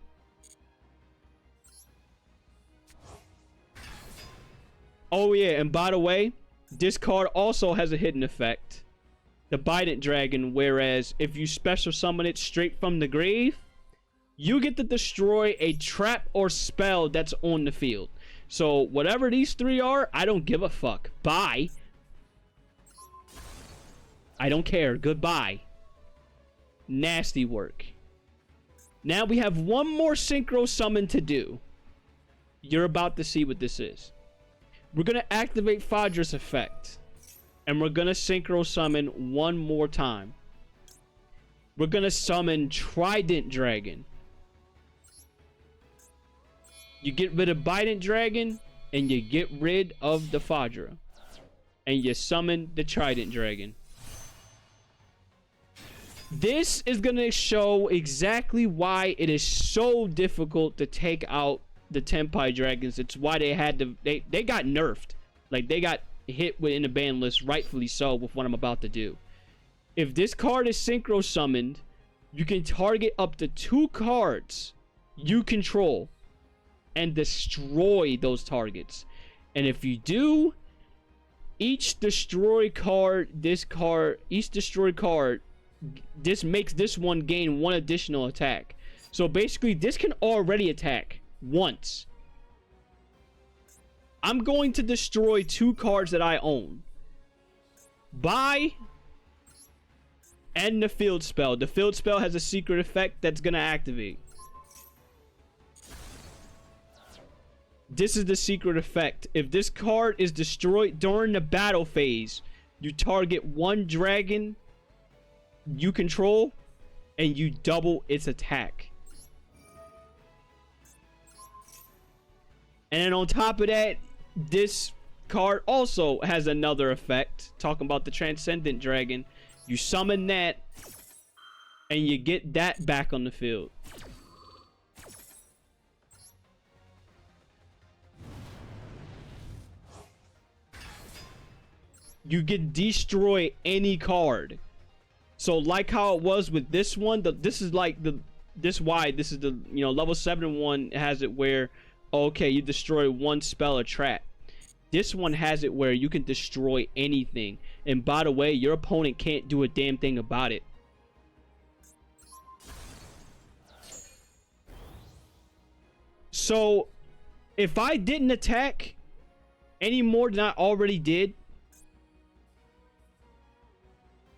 Oh yeah, and by the way, this card also has a hidden effect. The Bident Dragon, whereas if you special summon it straight from the grave, you get to destroy a trap or spell that's on the field. So whatever these three are, I don't give a fuck. Bye. I don't care. Goodbye. Nasty work. Now we have one more synchro summon to do. You're about to see what this is. We're going to activate Phadra's effect. And we're going to synchro summon one more time. We're going to summon Trident Dragon. You get rid of Bident Dragon, and you get rid of the Phadra. And you summon the Trident Dragon. This is going to show exactly why it is so difficult to take out the Tenpai Dragons. It's why they had to... They got nerfed. Like, they got hit within the ban list, rightfully so, with what I'm about to do. If this card is synchro summoned, you can target up to 2 cards you control and destroy those targets. And if you do, each destroyed card, this makes this one gain 1 additional attack. So basically, this can already attack once. I'm going to destroy 2 cards that I own. Buy and the field spell. The field spell has a secret effect that's going to activate. This is the secret effect. If this card is destroyed during the battle phase, you target 1 dragon you control and you double its attack. And then on top of that, this card also has another effect. Talking about the Transcendent Dragon. You summon that and you get that back on the field. You can destroy any card. So like how it was with this one, this is like this is the, you know, level 7 one has it where, okay, you destroy 1 spell or trap. This one has it where you can destroy anything. And by the way, your opponent can't do a damn thing about it. So if I didn't attack any more than I already did,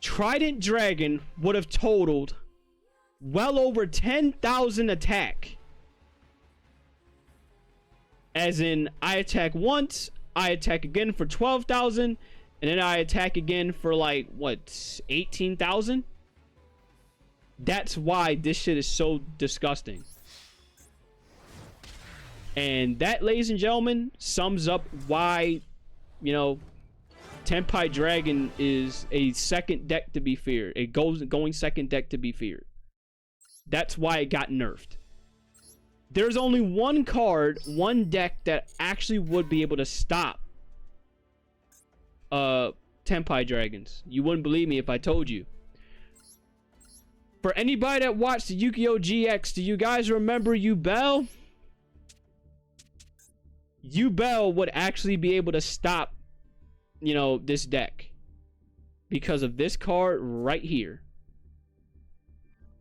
Trident Dragon would have totaled well over 10,000 attack. As in, I attack once, I attack again for 12,000, and then I attack again for like, what, 18,000? That's why this shit is so disgusting. And that, ladies and gentlemen, sums up why, you know, Tenpai Dragon is a second deck to be feared. A going second deck to be feared. That's why it got nerfed. There's only one card, one deck that actually would be able to stop Tenpai Dragons. You wouldn't believe me if I told you. For anybody that watched the Yu-Gi-Oh! GX, do you guys remember Yubel? Yubel would actually be able to stop, you know, this deck because of this card right here.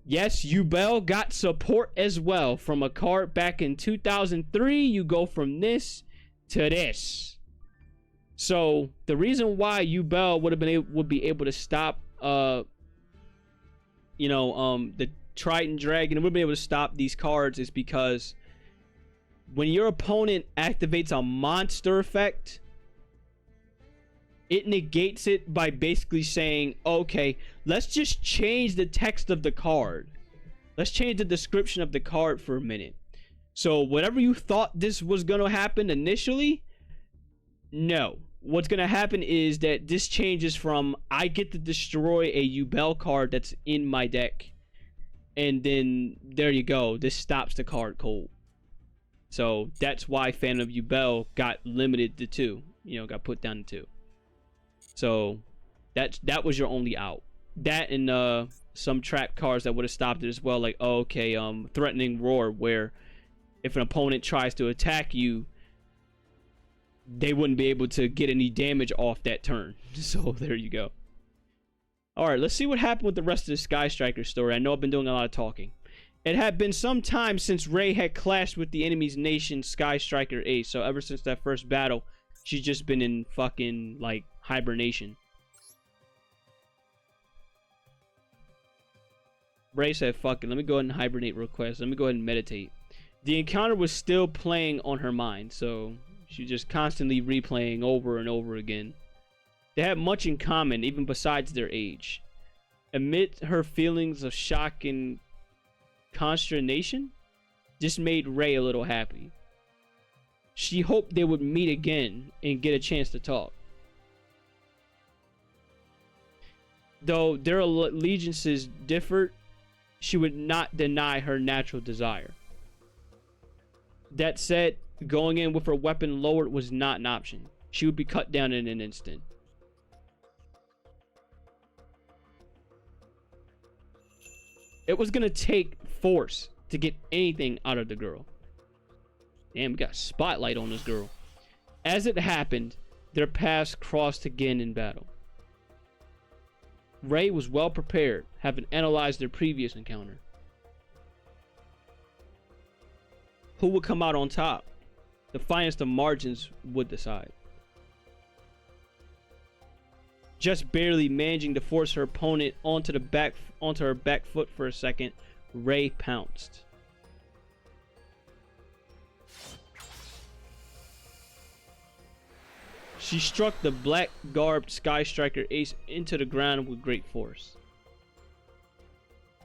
Yes, Yubel got support as well from a card back in 2003. You go from this to this. So the reason why Yubel would be able to stop the Trident Dragon, and would be able to stop these cards is because when your opponent activates a monster effect, it negates it by basically saying, okay, let's just change the text of the card. Let's change the description of the card for a minute. So whatever you thought this was going to happen initially, no. What's going to happen is that this changes from, I get to destroy a Yubel card that's in my deck. And then, there you go. This stops the card cold. So that's why Phantom of Yubel got limited to 2. You know, got put down to 2. So that was your only out. That and some trap cards that would have stopped it as well. Like, oh, okay, Threatening Roar, where if an opponent tries to attack you, they wouldn't be able to get any damage off that turn. So there you go. Alright, let's see what happened with the rest of the Sky Striker story. I know I've been doing a lot of talking. It had been some time since Rei had clashed with the enemy's nation Sky Striker Ace. So ever since that first battle, she's just been in fucking, like, hibernation. Rei said, fuck it, let me go ahead and hibernate real quick. Let me go ahead and meditate. The encounter was still playing on her mind, so she's just constantly replaying over and over again. They had much in common, even besides their age. Amid her feelings of shock and consternation, just made Rei a little happy. She hoped they would meet again and get a chance to talk. Though their allegiances differed, she would not deny her natural desire. That said, going in with her weapon lowered was not an option. She would be cut down in an instant. It was gonna take force to get anything out of the girl. Damn, we got a spotlight on this girl. As it happened, their paths crossed again in battle. Rei was well prepared, having analyzed their previous encounter. Who would come out on top? The finest of margins would decide. Just barely managing to force her opponent onto her back foot for a second, Rei pounced. She struck the black-garbed Sky Striker Ace into the ground with great force.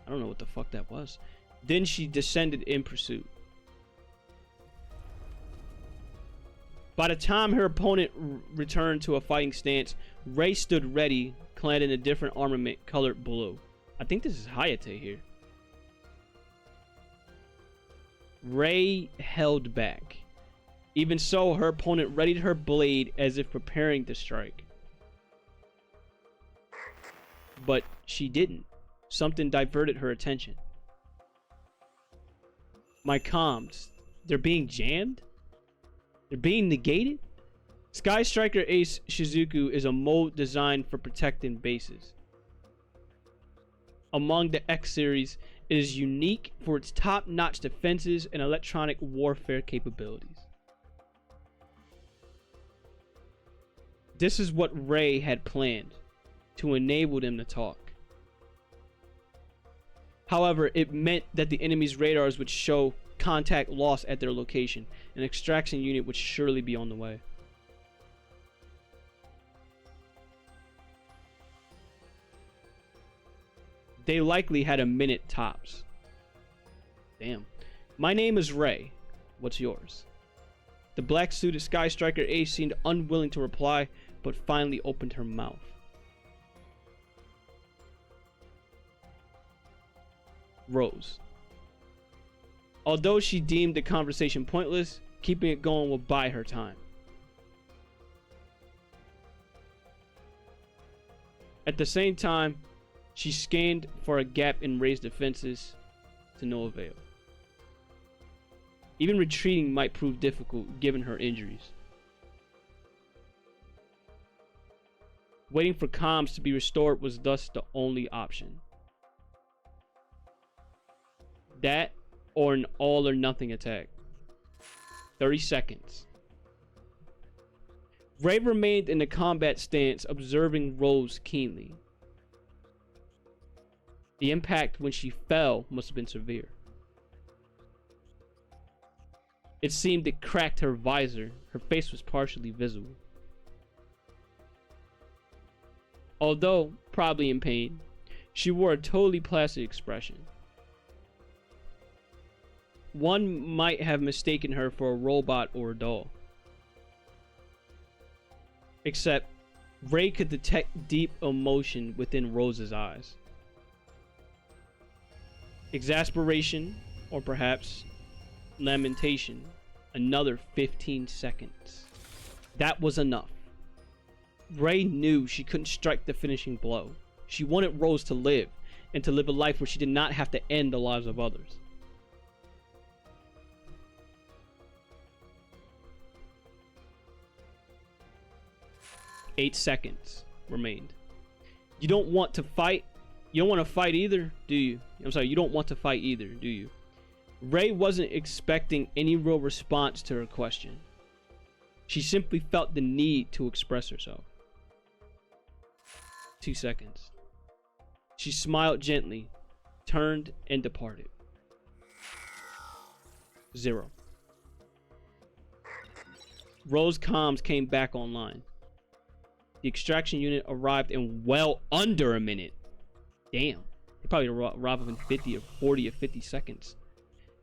I don't know what the fuck that was. Then she descended in pursuit. By the time her opponent returned to a fighting stance, Rei stood ready, clad in a different armament colored blue. I think this is Hayate here. Rei held back. Even so, her opponent readied her blade as if preparing to strike. But she didn't. Something diverted her attention. My comms, they're being jammed? They're being negated? Sky Striker Ace Shizuku is a mode designed for protecting bases. Among the X series, It is unique for its top-notch defenses and electronic warfare capabilities. This is what Ray had planned to enable them to talk. However, it meant that the enemy's radars would show contact loss at their location. An extraction unit would surely be on the way. They likely had a minute tops. Damn. My name is Ray. What's yours? The black-suited Sky Striker ace seemed unwilling to reply, but finally opened her mouth. Rose. Although she deemed the conversation pointless, keeping it going would buy her time. At the same time, she scanned for a gap in Ray's defenses, to no avail. Even retreating might prove difficult given her injuries. Waiting for comms to be restored was thus the only option. That or an all or nothing attack. 30 seconds. Ray remained in the combat stance, observing Rose keenly. The impact when she fell must have been severe. It seemed it cracked her visor. Her face was partially visible. Although probably in pain, she wore a totally placid expression. One might have mistaken her for a robot or a doll. Except, Ray could detect deep emotion within Rose's eyes. Exasperation, or perhaps lamentation. Another 15 seconds. That was enough. Ray knew she couldn't strike the finishing blow. She wanted Rose to live, and to live a life where she did not have to end the lives of others. Eight seconds remained. You don't want to fight? You don't want to fight either, do you? I'm sorry, you don't want to fight either, do you? Ray wasn't expecting any real response to her question. She simply felt the need to express herself. 2 seconds. She smiled gently, turned, and departed. 0. Rose comms came back online. The extraction unit arrived in well under a minute. Damn. They probably arrived in 50 or 40 or 50 seconds.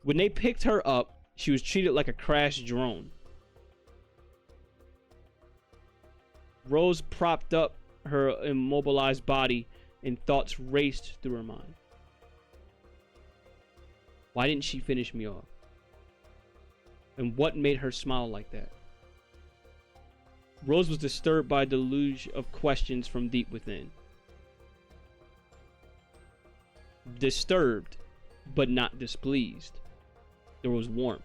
When they picked her up, she was treated like a crashed drone. Rose propped up her immobilized body and thoughts raced through her mind. Why didn't she finish me off? And what made her smile like that? Rose was disturbed by a deluge of questions from deep within. Disturbed, but not displeased. There was warmth.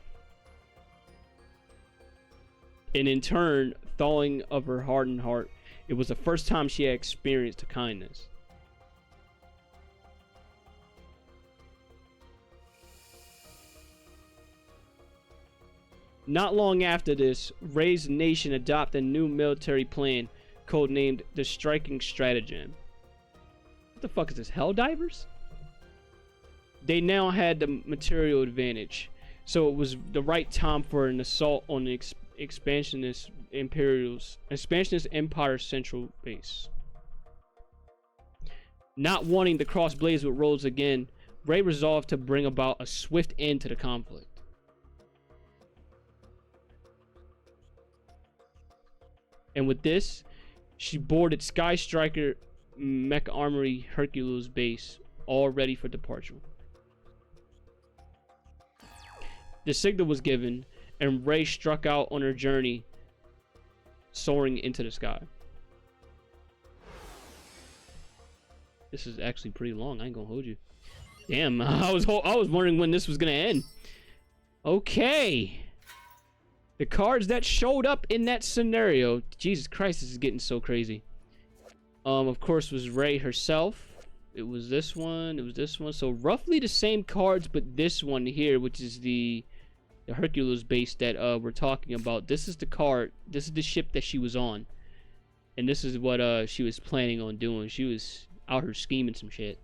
And in turn, thawing of her hardened heart, it was the first time she had experienced kindness. Not long after this, Ray's nation adopted a new military plan codenamed the Striking Stratagem. What the fuck is this, Helldivers? They now had the material advantage, so it was the right time for an assault on the expansionist Empire Central Base. Not wanting to cross blades with Rhodes again, Ray resolved to bring about a swift end to the conflict. And with this, she boarded Sky Striker Mech Armory Hercules base, all ready for departure. The signal was given, and Ray struck out on her journey, soaring into the sky. This is actually pretty long. I ain't gonna hold you. Damn, I was wondering when this was gonna end. Okay. The cards that showed up in that scenario, Jesus Christ, this is getting so crazy. Of course, was Ray herself. it was this one, it was this one. So roughly the same cards, but this one here, which is the Hercules base that we're talking about. This is the card. This is the ship that she was on, and this is what she was planning on doing. She was out here scheming some shit.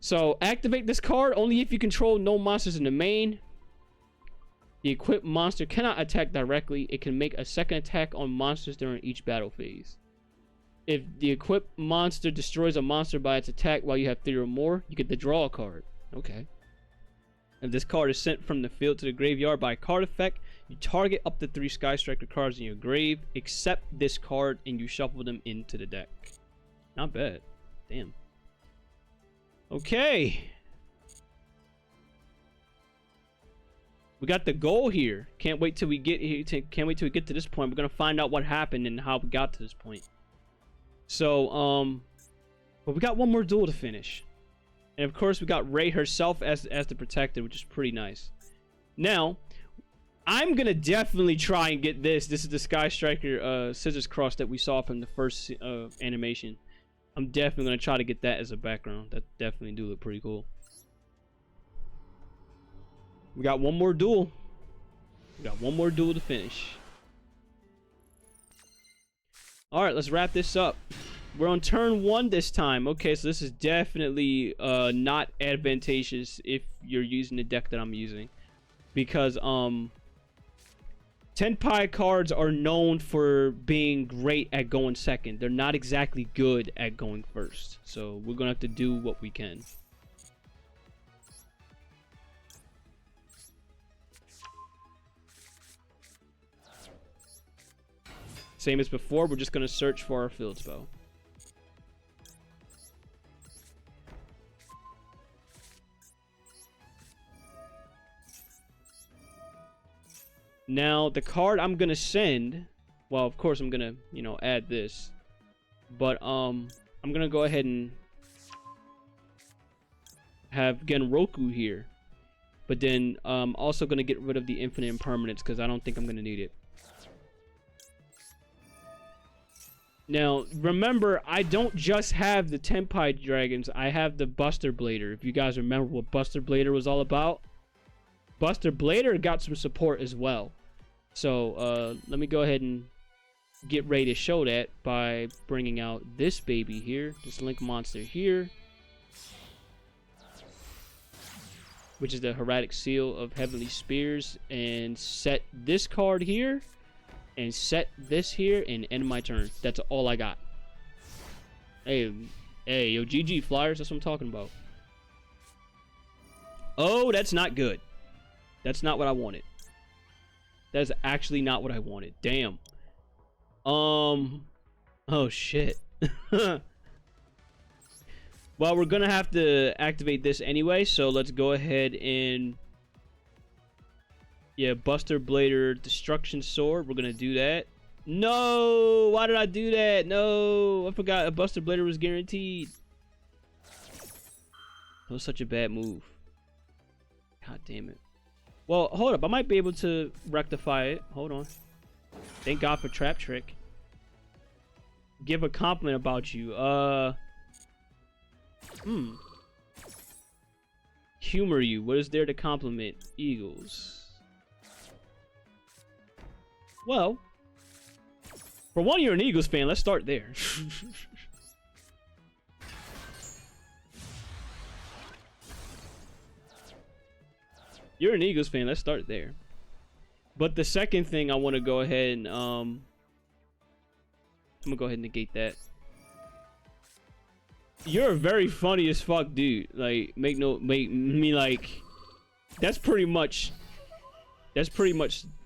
So activate this card only if you control no monsters in the main. The equipped monster cannot attack directly. It can make a second attack on monsters during each battle phase. If the equipped monster destroys a monster by its attack while you have 3 or more, you get to draw a card. Okay. If this card is sent from the field to the graveyard by a card effect, you target up to 3 Sky Striker cards in your grave, except this card, and you shuffle them into the deck. Not bad. Damn. Okay. We got the goal here. Can't wait till we get here. Can't wait till we get to this point. We're gonna find out what happened and how we got to this point. So, but we got one more duel to finish, and of course we got Ray herself as the protector, which is pretty nice. Now, I'm gonna definitely try and get this. This is the Sky Striker Scissors Cross that we saw from the first animation. I'm definitely gonna try to get that as a background. That definitely do look pretty cool. We got one more duel. We got one more duel to finish. Alright, let's wrap this up. We're on turn 1 this time. Okay, so this is definitely not advantageous if you're using the deck that I'm using. Because Tenpai cards are known for being great at going second. They're not exactly good at going first. So we're gonna have to do what we can. Same as before, we're just going to search for our field spell. Now, the card I'm going to send, well, of course I'm going to, you know, add this. But I'm going to go ahead and have Genroku here. But then I'm also going to get rid of the infinite impermanence because I don't think I'm going to need it. Now, remember, I don't just have the Tenpai Dragons, I have the Buster Blader. If you guys remember what Buster Blader was all about, Buster Blader got some support as well. So, let me go ahead and get ready to show that by bringing out this baby here, this Link monster here, which is the Heraldic Seal of Heavenly Spears, and set this card here. And set this here and end my turn. That's all I got. Hey, yo, GG Flyers. That's what I'm talking about. Oh, that's not good. That's not what I wanted. That is actually not what I wanted. Damn. Oh, shit. Well, we're gonna have to activate this anyway, so let's go ahead and... Yeah, Buster Blader Destruction Sword. We're gonna do that. No! Why did I do that? No! I forgot a Buster Blader was guaranteed. That was such a bad move. God damn it. Well, hold up. I might be able to rectify it. Hold on. Thank God for Trap Trick. Give a compliment about you. Humor you. What is there to compliment? Eagles. Well, for one, you're an Eagles fan. Let's start there. You're an Eagles fan. Let's start there. But the second thing I want to go ahead and I'm gonna go ahead and negate that. You're a very funny as fuck dude. Like, make me like. That's pretty much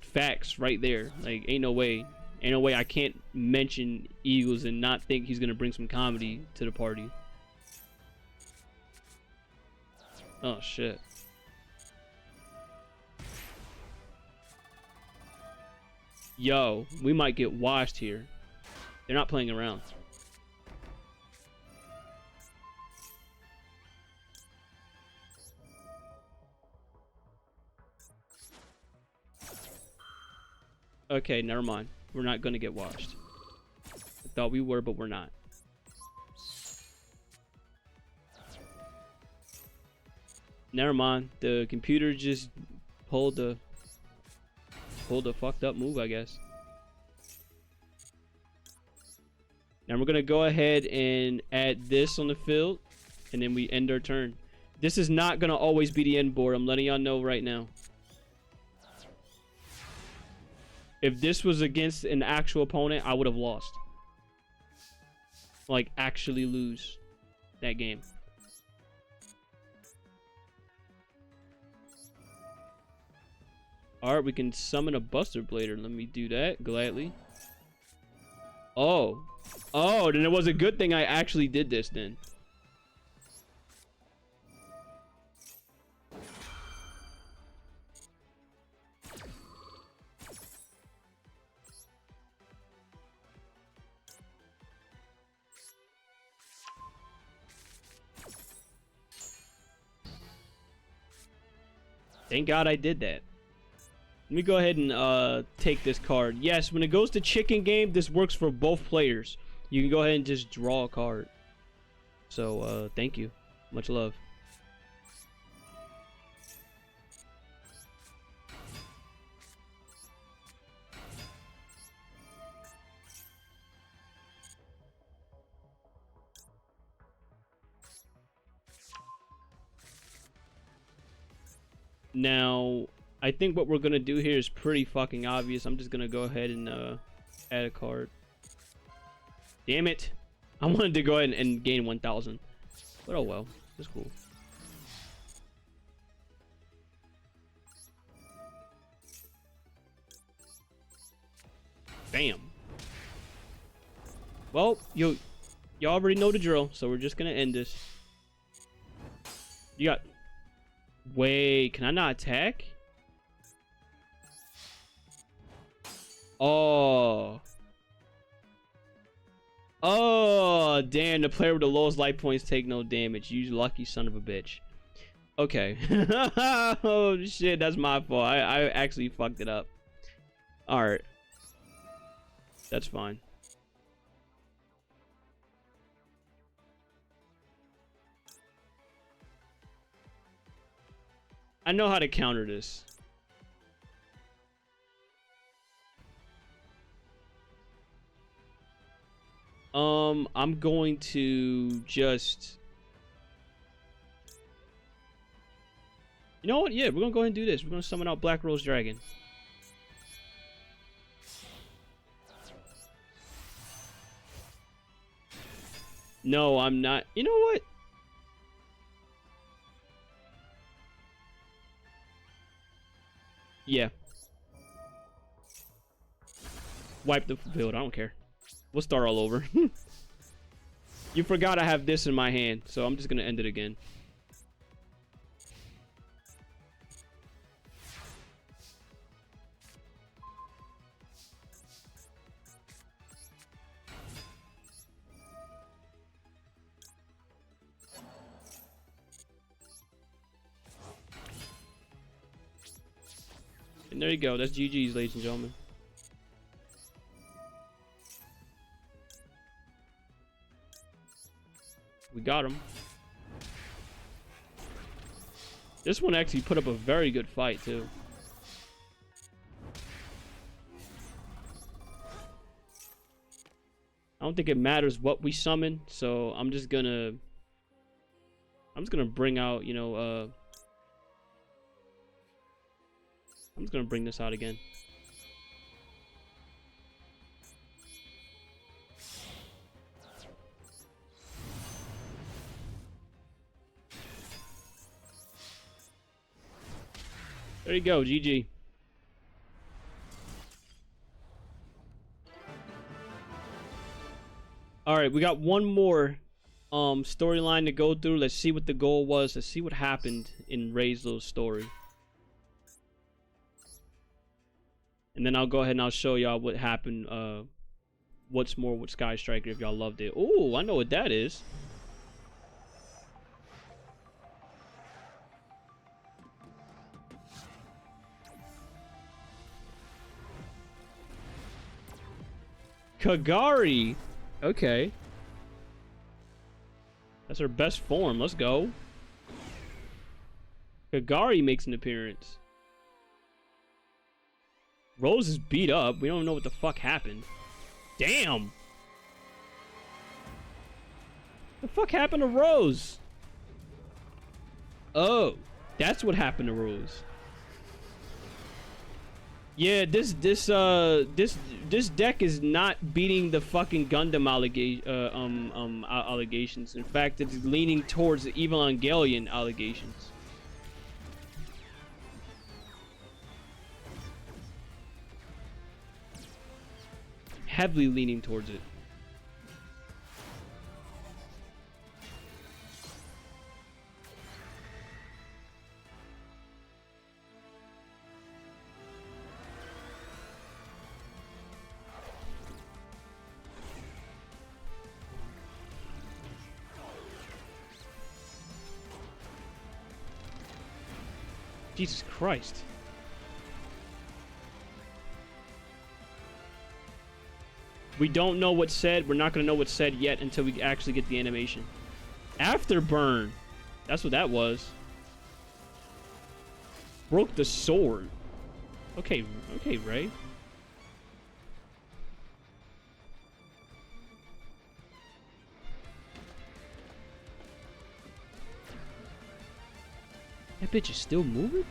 facts right there. Like, ain't no way I can't mention Eagles and not think he's gonna bring some comedy to the party. Oh shit. Yo, we might get washed here. They're not playing around. Okay, never mind. We're not gonna get washed. I thought we were, but we're not. Never mind. The computer just pulled the fucked up move, I guess. Now we're gonna go ahead and add this on the field, and then we end our turn. This is not gonna always be the end board. I'm letting y'all know right now. If this was against an actual opponent, I would have lost. Like, actually lose that game. Alright, we can summon a Buster Blader. Let me do that gladly. Oh. Oh, then it was a good thing I actually did this then. Thank God I did that. Let me go ahead and take this card. Yes, when it goes to chicken game, this works for both players. You can go ahead and just draw a card. So, thank you. Much love. Now, I think what we're gonna do here is pretty fucking obvious. I'm just gonna go ahead and add a card. Damn it! I wanted to go ahead and gain 1,000, but oh well, it's cool. Bam. Well, you already know the drill, so we're just gonna end this. You got. Wait, can I not attack? Oh. Oh, damn. The player with the lowest life points take no damage. You lucky son of a bitch. Okay. Oh, shit. That's my fault. I actually fucked it up. Alright. That's fine. I know how to counter this. I'm going to just... You know what? Yeah, we're gonna go ahead and do this. We're gonna summon out Black Rose Dragon. No, I'm not. You know what? Yeah. Wipe the field. I don't care. We'll start all over. You forgot I have this in my hand, so I'm just gonna end it again. And there you go. That's GG's, ladies and gentlemen. We got him. This one actually put up a very good fight, too. I don't think it matters what we summon, so I'm just gonna bring out, you know, I'm just gonna bring this out again. There you go, GG. Alright, we got one more storyline to go through. Let's see what the goal was. Let's see what happened in Ray's little story. And then I'll go ahead and I'll show y'all what happened, what's more with Sky Striker if y'all loved it. Oh, I know what that is. Kagari. Okay. That's her best form. Let's go. Kagari makes an appearance. Rose is beat up. We don't know what the fuck happened. Damn. The fuck happened to Rose? Oh, that's what happened to Rose. Yeah, this deck is not beating the fucking Gundam allegations. In fact, it's leaning towards the Evangelion allegations. Heavily leaning towards it. Jesus Christ. We don't know what's said. We're not going to know what's said yet until we actually get the animation. Afterburn. That's what that was. Broke the sword. Okay, Ray. That bitch is still moving?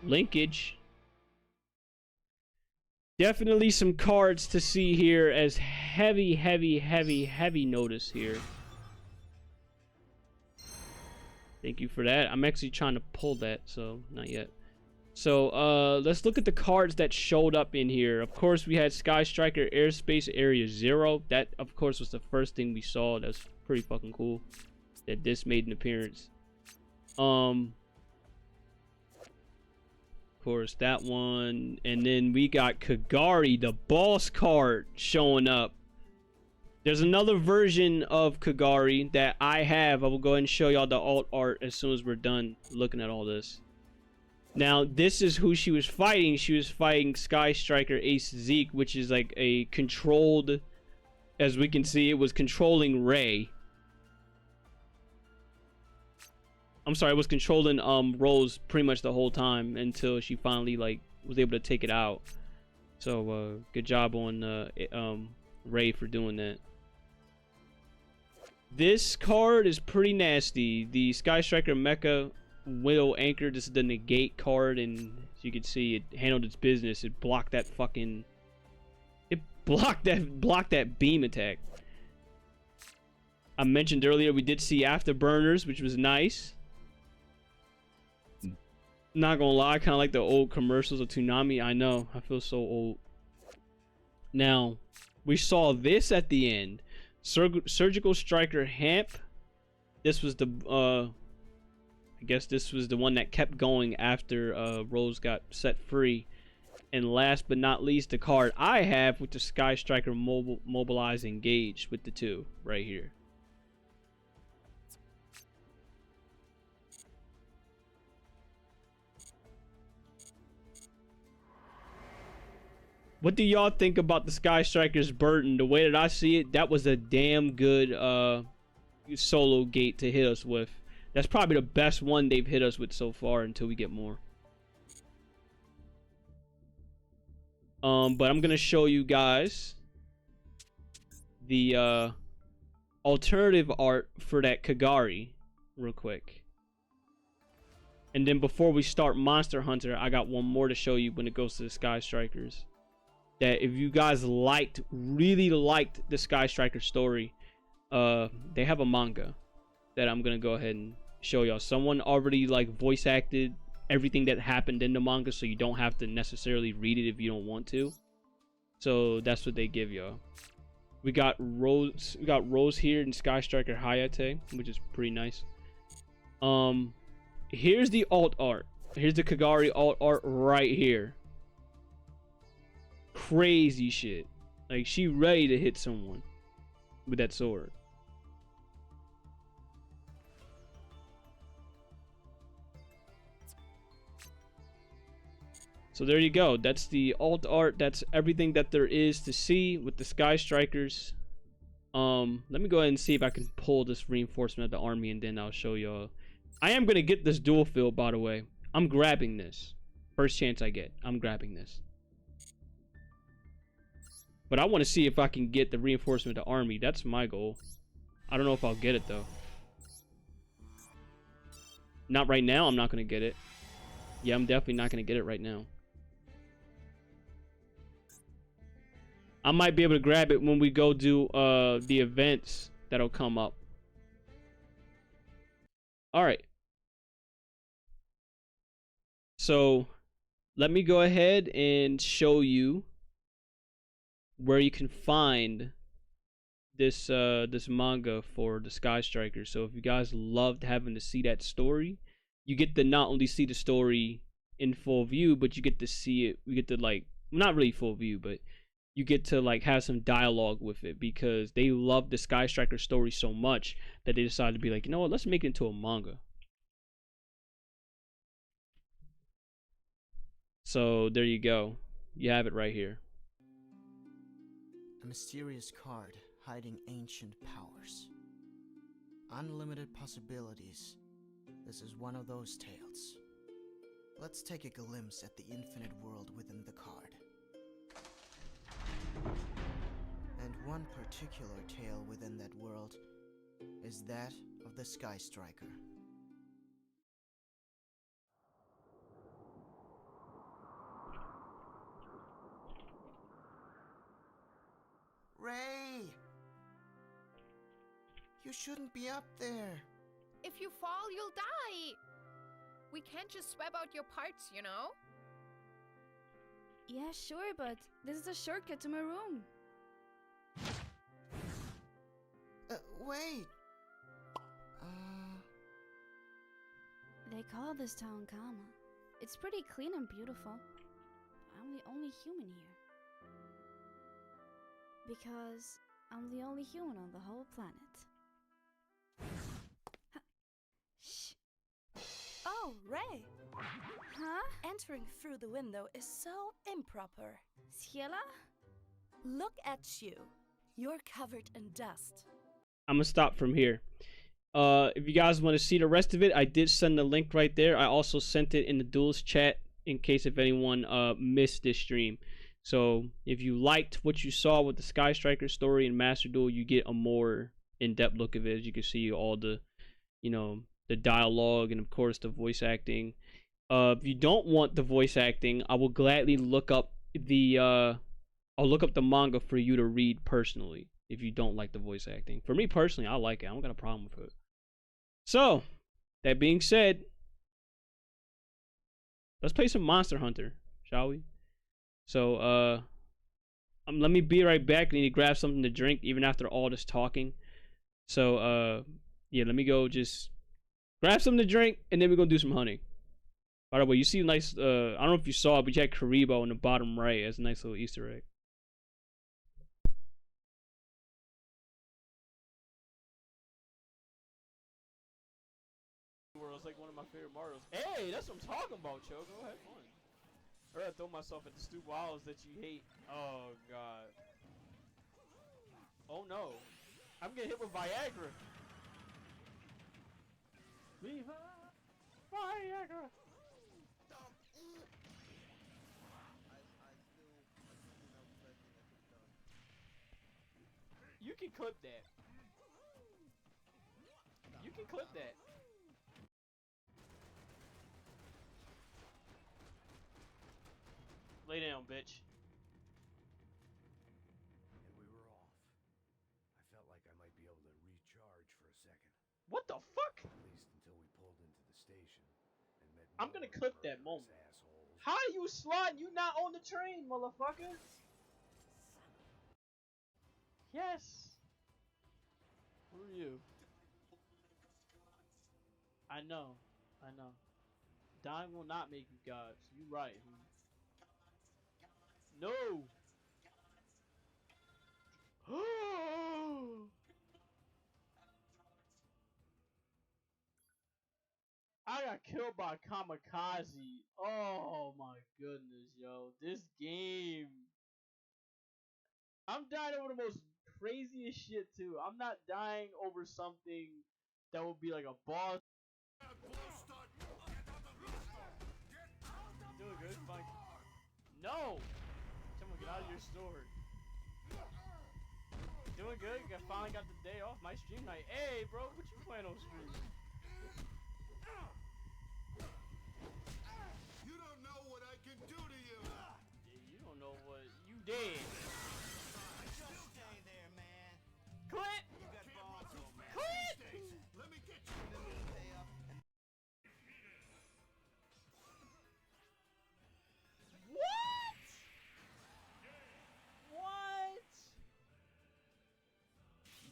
Linkage. Definitely some cards to see here as heavy notice here. Thank you for that. I'm actually trying to pull that, so not yet. So let's look at the cards that showed up in here. Of course, we had Sky Striker Airspace Area 0. That, of course, was the first thing we saw. That's pretty fucking cool that this made an appearance. Of course, that one. And then we got Kagari, the boss card, showing up. There's another version of Kagari that I have. I will go ahead and show y'all the alt art as soon as we're done looking at all this. Now, this is who she was fighting. She was fighting Sky Striker Ace Zeke, which is like a controlled, as we can see, it was controlling Ray. I'm sorry, it was controlling Rose pretty much the whole time until she finally like was able to take it out. So good job on Ray for doing that. This card is pretty nasty. The Sky Striker Mecha Widow Anchor. This is the negate card, and as you can see, it handled its business. It blocked that fucking. It blocked that beam attack. I mentioned earlier we did see Afterburners, which was nice. Not gonna lie, I kind of like the old commercials of Toonami. I know, I feel so old. Now, we saw this at the end. Surgical Striker Hamp. This was the, I guess this was the one that kept going after Rose got set free. And last but not least, the card I have with the Sky Striker Mobilize Engage with the two right here. What do y'all think about the Sky Striker's Burden? The way that I see it, that was a damn good solo gate to hit us with. That's probably the best one they've hit us with so far until we get more. But I'm gonna show you guys the alternative art for that Kagari real quick. And then before we start Monster Hunter, I got one more to show you when it goes to the Sky Strikers. That if you guys really liked the Sky Striker story, they have a manga that I'm gonna go ahead and show y'all. Someone already like voice acted everything that happened in the manga, so you don't have to necessarily read it if you don't want to. So that's what they give y'all. We got Rose here in Sky Striker Hayate, which is pretty nice. Here's the alt art. Here's the Kagari alt art right here. Crazy shit. Like, she ready to hit someone with that sword. So there you go. That's the alt art. That's everything that there is to see with the Sky Strikers. Let me go ahead and see if I can pull this reinforcement of the army, and then I'll show y'all. I am gonna get this dual field, by the way. I'm grabbing this. First chance I get, I'm grabbing this. But I want to see if I can get the reinforcement of the army. That's my goal. I don't know if I'll get it, though. Not right now, I'm not gonna get it. Yeah, I'm definitely not gonna get it right now. I might be able to grab it when we go do the events that'll come up. Alright. So let me go ahead and show you where you can find this this manga for the Sky Striker. So if you guys loved having to see that story, you get to not only see the story in full view, but you get to see it. You get to, like, not really full view, but you get to, like, have some dialogue with it, because they love the Sky Striker story so much that they decided to be like, you know what, let's make it into a manga. So there you go. You have it right here. A mysterious card hiding ancient powers. Unlimited possibilities. This is one of those tales. Let's take a glimpse at the infinite world within the card. And one particular tale within that world is that of the Sky Striker. Ray! You shouldn't be up there. If you fall, you'll die. We can't just swap out your parts, you know? Yeah, sure, but this is a shortcut to my room. Wait. They call this town Kama. It's pretty clean and beautiful. I'm the only human here. Because I'm the only human on the whole planet. Shh. Oh, Ray! Huh? Entering through the window is so improper. Ciela? Look at you. You're covered in dust. I'm gonna stop from here. If you guys want to see the rest of it, I did send the link right there. I also sent it in the Duels chat in case if anyone missed this stream. So if you liked what you saw with the Sky Striker story and Master Duel, you get a more in-depth look of it. As you can see, all the, you know, the dialogue and of course the voice acting. If you don't want the voice acting, I will gladly look up the I'll look up the manga for you to read personally. If you don't like the voice acting, for me personally, I like it. I don't got a problem with it. So that being said, let's play some Monster Hunter, shall we? So let me be right back. I need to grab something to drink even after all this talking. So yeah, let me go just grab something to drink and then we're gonna do some hunting. By the way, you see a nice I don't know if you saw it, but you had Karibo in the bottom right as a nice little Easter egg. It's like one of my favorite Marios. Hey, that's what I'm talking about, Choco. Have fun. Or I throw myself at the stupid walls that you hate. Oh god. Oh no. I'm getting hit with Viagra. Viva Viagra. You can clip that. You can clip that. Lay down, bitch. And we were off. I felt like I might be able to recharge for a second. What the fuck? At least until we pulled into the station and met I'm gonna more clip that murderous moment. assholes. How you slide? You not on the train, motherfucker? Yes. Who are you? I know. I know. Dying will not make you gods. You right. No. I got killed by kamikaze. Oh my goodness, yo. This game. I'm dying over the most craziest shit too. I'm not dying over something that would be like a boss. Doing good, fine. No! Someone get out of your store. Doing good. I finally got the day off my stream night. Hey, bro, what you playing on stream? You don't know what I can do to you. Yeah, you don't know what you did. Just stay there, man. Clip! You got balls, old man. Clip! Let me get you. Then we'll pay up. What? What?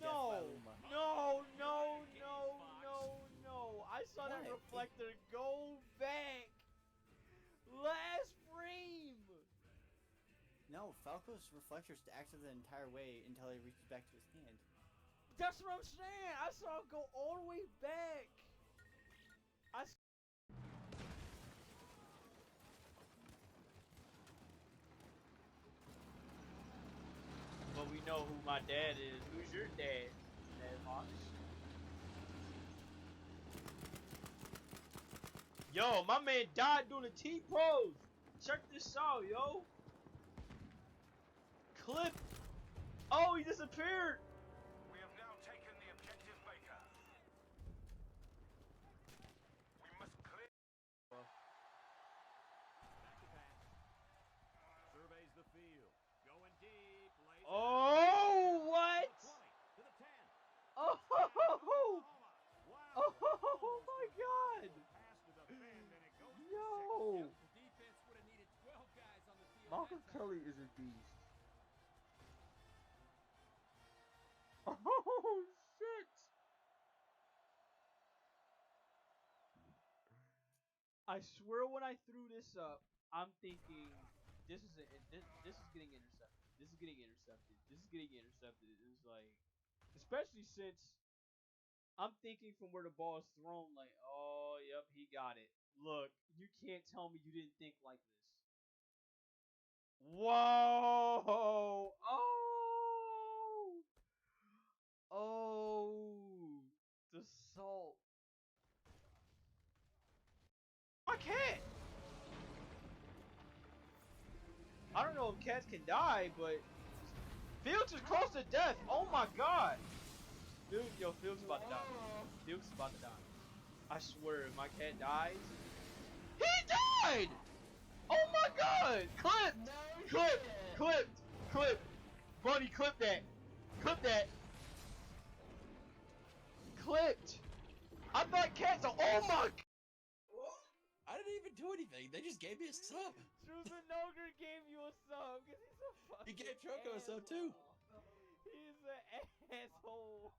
No, no, no, no, no, no. I saw that reflector go back. Last frame. No, Falco's reflector's active the entire way until he reaches back to his hand. That's what I'm saying. I saw it go all the way back. But we know who my dad is. Who's your dad, Fox? Yo, my man died doing a T-pose. Check this out, yo. Clip. Oh, he disappeared. We have now taken the objective, Baker. We must clear. Surveys the field. Going deep. Lays it Oh, what? to the 20, to the 10. Oh, Wow. oh my God. Pass to the bend and it goes for Yo. six. The defense would have needed 12 guys on the field. Malcolm that time. Kelly is a beast. Oh shit! I swear, when I threw this up, I'm thinking this is this is getting intercepted. This is getting intercepted. This is getting intercepted. It's like, especially since I'm thinking from where the ball is thrown, like, oh, yep, he got it. Look, you can't tell me you didn't think like this. Whoa! Oh! Oh! The salt. My cat! I don't know if cats can die, but Fields is close to death. Oh my God! Fields, yo, Fields is about to die. Fields is about to die. I swear, if my cat dies, he died! Oh my God! Clipped! Clipped! Clipped! Clipped! Bunny, clip that! Clip that! Clipped! I thought cats are. Oh my! I didn't even do anything. They just gave me a sub. Truzanoger gave you a sub because he's a fucking. He gave Choco a sub too. He's an asshole.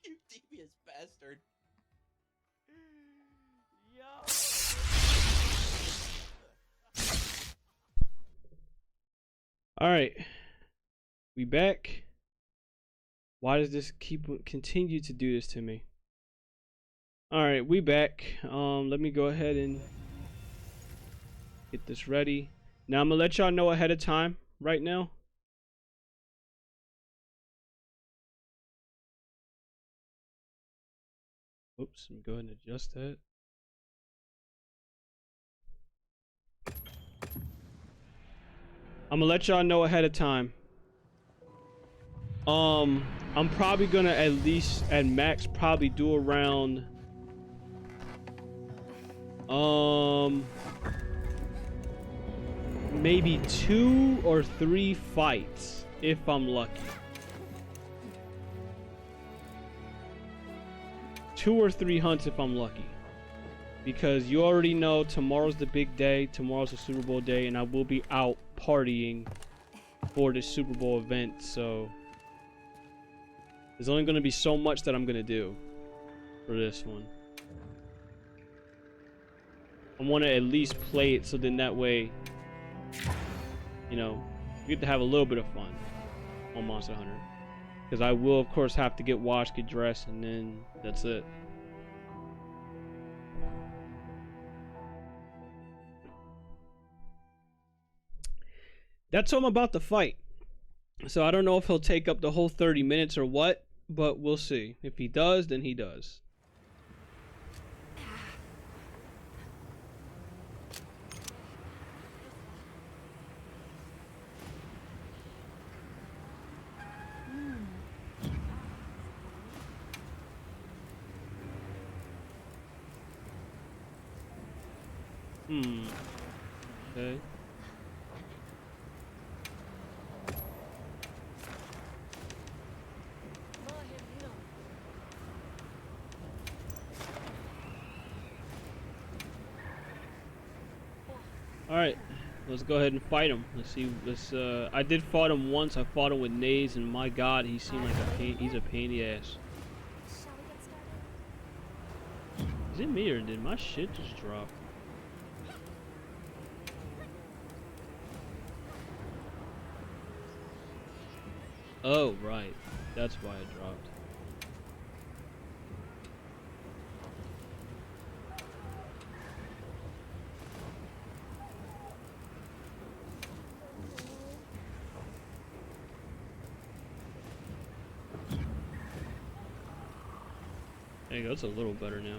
You devious bastard. Yo. All right, we back. Why does this continue to do this to me? All right, we back. Let me go ahead and get this ready. Now I'm gonna let y'all know ahead of time right now. Oops, let me go ahead and adjust that. I'm gonna let y'all know ahead of time. I'm probably gonna at least at max probably do around maybe 2 or 3 fights if I'm lucky. 2 or 3 hunts if I'm lucky. Because you already know tomorrow's the big day, tomorrow's the Super Bowl day, and I will be out partying for this Super Bowl event, so there's only going to be so much that I'm going to do for this one. I want to at least play it so then that way, you know, you get to have a little bit of fun on Monster Hunter. Because I will, of course, have to get washed, get dressed, and then that's it. That's what I'm about to fight. So I don't know if he'll take up the whole 30 minutes or what, but we'll see. If he does, then he does. Okay. Alright, let's go ahead and fight him. Let's see. I did fight him once. I fought him with nades, and my god, he seemed like a pain. He's a pain in the ass. Is it me or did my shit just drop? Oh, right. That's why it dropped. There you go, it's a little better now.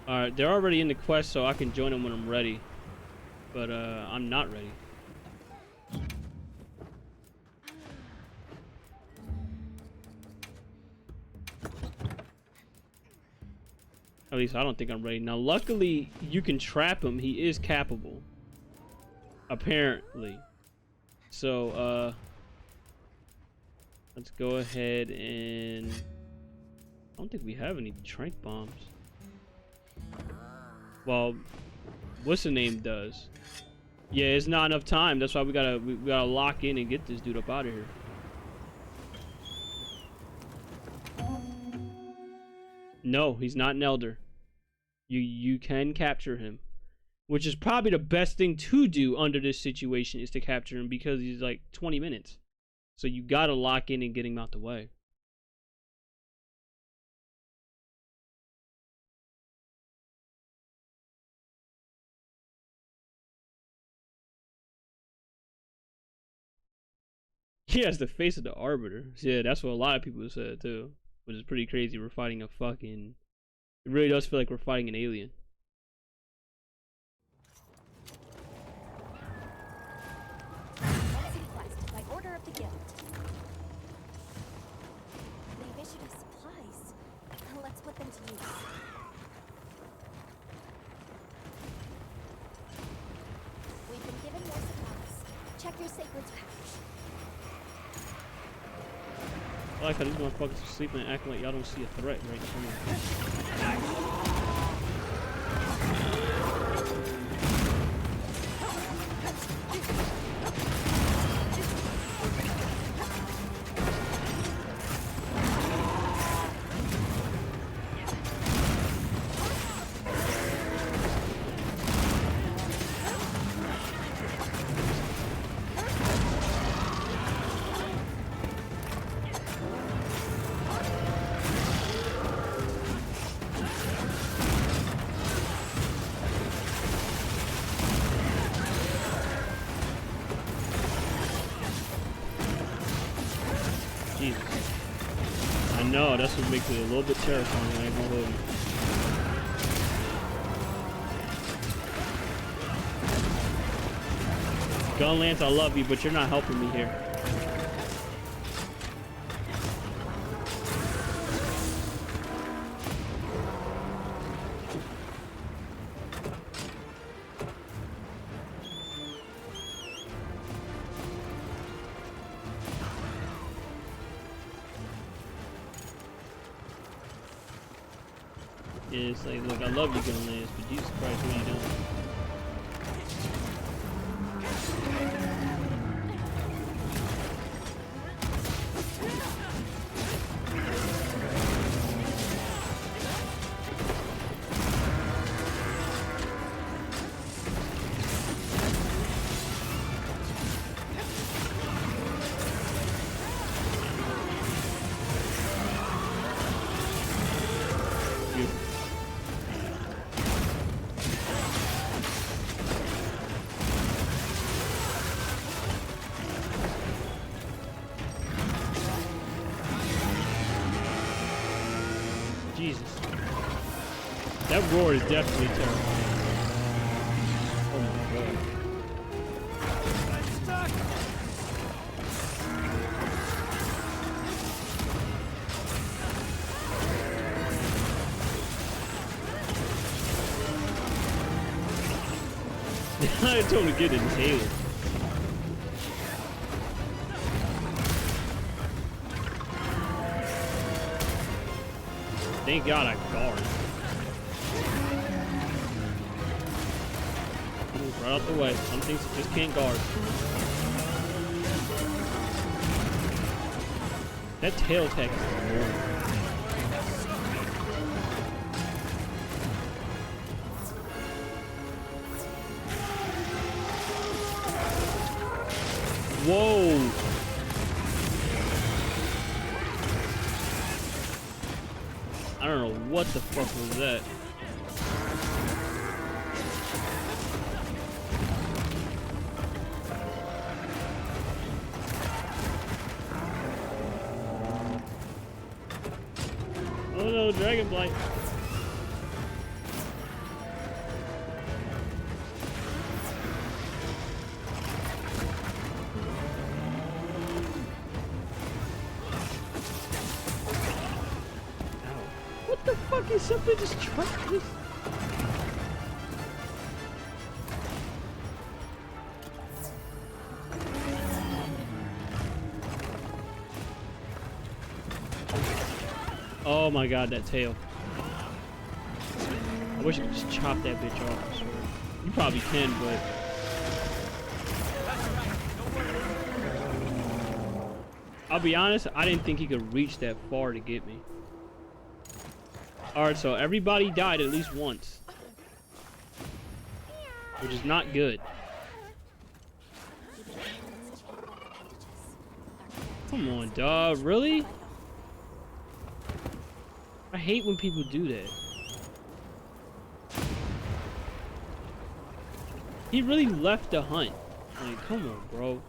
Alright, they're already in the quest, so I can join them when I'm ready. But, I'm not ready. At least I don't think I'm ready. Now, luckily, you can trap him. He is capable. Apparently. So, let's go ahead and... I don't think we have any trank bombs. Well, what's the name does? Yeah, it's not enough time. That's why we gotta lock in and get this dude up out of here. No, he's not an elder. You can capture him, which is probably the best thing to do under this situation is to capture him because he's like 20 minutes. So you gotta lock in and get him out the way. He has the face of the Arbiter. Yeah, that's what a lot of people said too, which is pretty crazy. We're fighting a fucking... It really does feel like we're fighting an alien. By order of the guild. They've issued us supplies. Let's put them to use. We've been given more supplies. Check your sacred pouch. I like how these motherfuckers are sleeping and acting like y'all don't see a threat right in front of Jesus. I know, that's what makes it a little bit terrifying, I ain't gonna hold you. Gun Lance, I love you, but you're not helping me here. Yeah, it's like, look, I love you, Gun Lance, but Jesus Christ, what are you doing? That roar is definitely terrible. Oh my god. I'm stuck. I told him to get inhaled. Thank God I guard. Move right out the way. Some things you just can't guard. That tail tech is annoying. Whoa! I don't know what the fuck was that. Oh no, dragon blight. What the fuck is something just trapped this? Oh my god, that tail. I wish I could just chop that bitch off. I swear. You probably can, but I'll be honest, I didn't think he could reach that far to get me. Alright, so everybody died at least once. Which is not good. Come on, dog. Really? I hate when people do that. He really left the hunt. Like, come on, bro.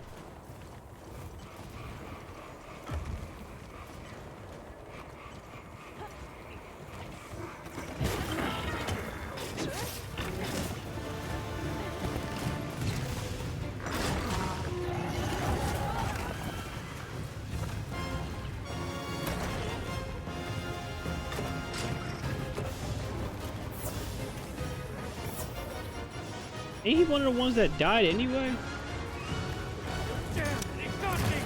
Ain't he one of the ones that died anyway? Damn, they got me.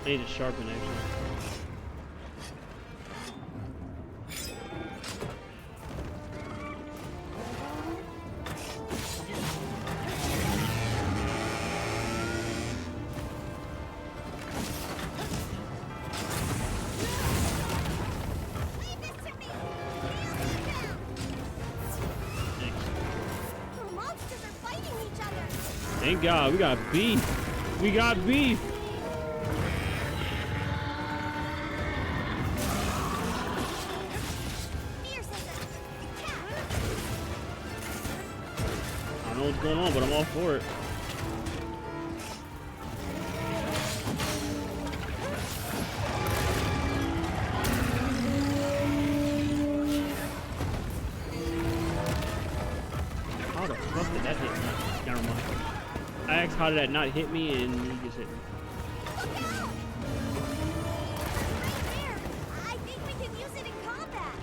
I need to sharpen actually. Thank God, we got beef. We got beef. I don't know what's going on, but I'm all for it. How the fuck did that hit me? Never mind. I asked how did that not hit me, and he just hit me. I think we can use it in combat.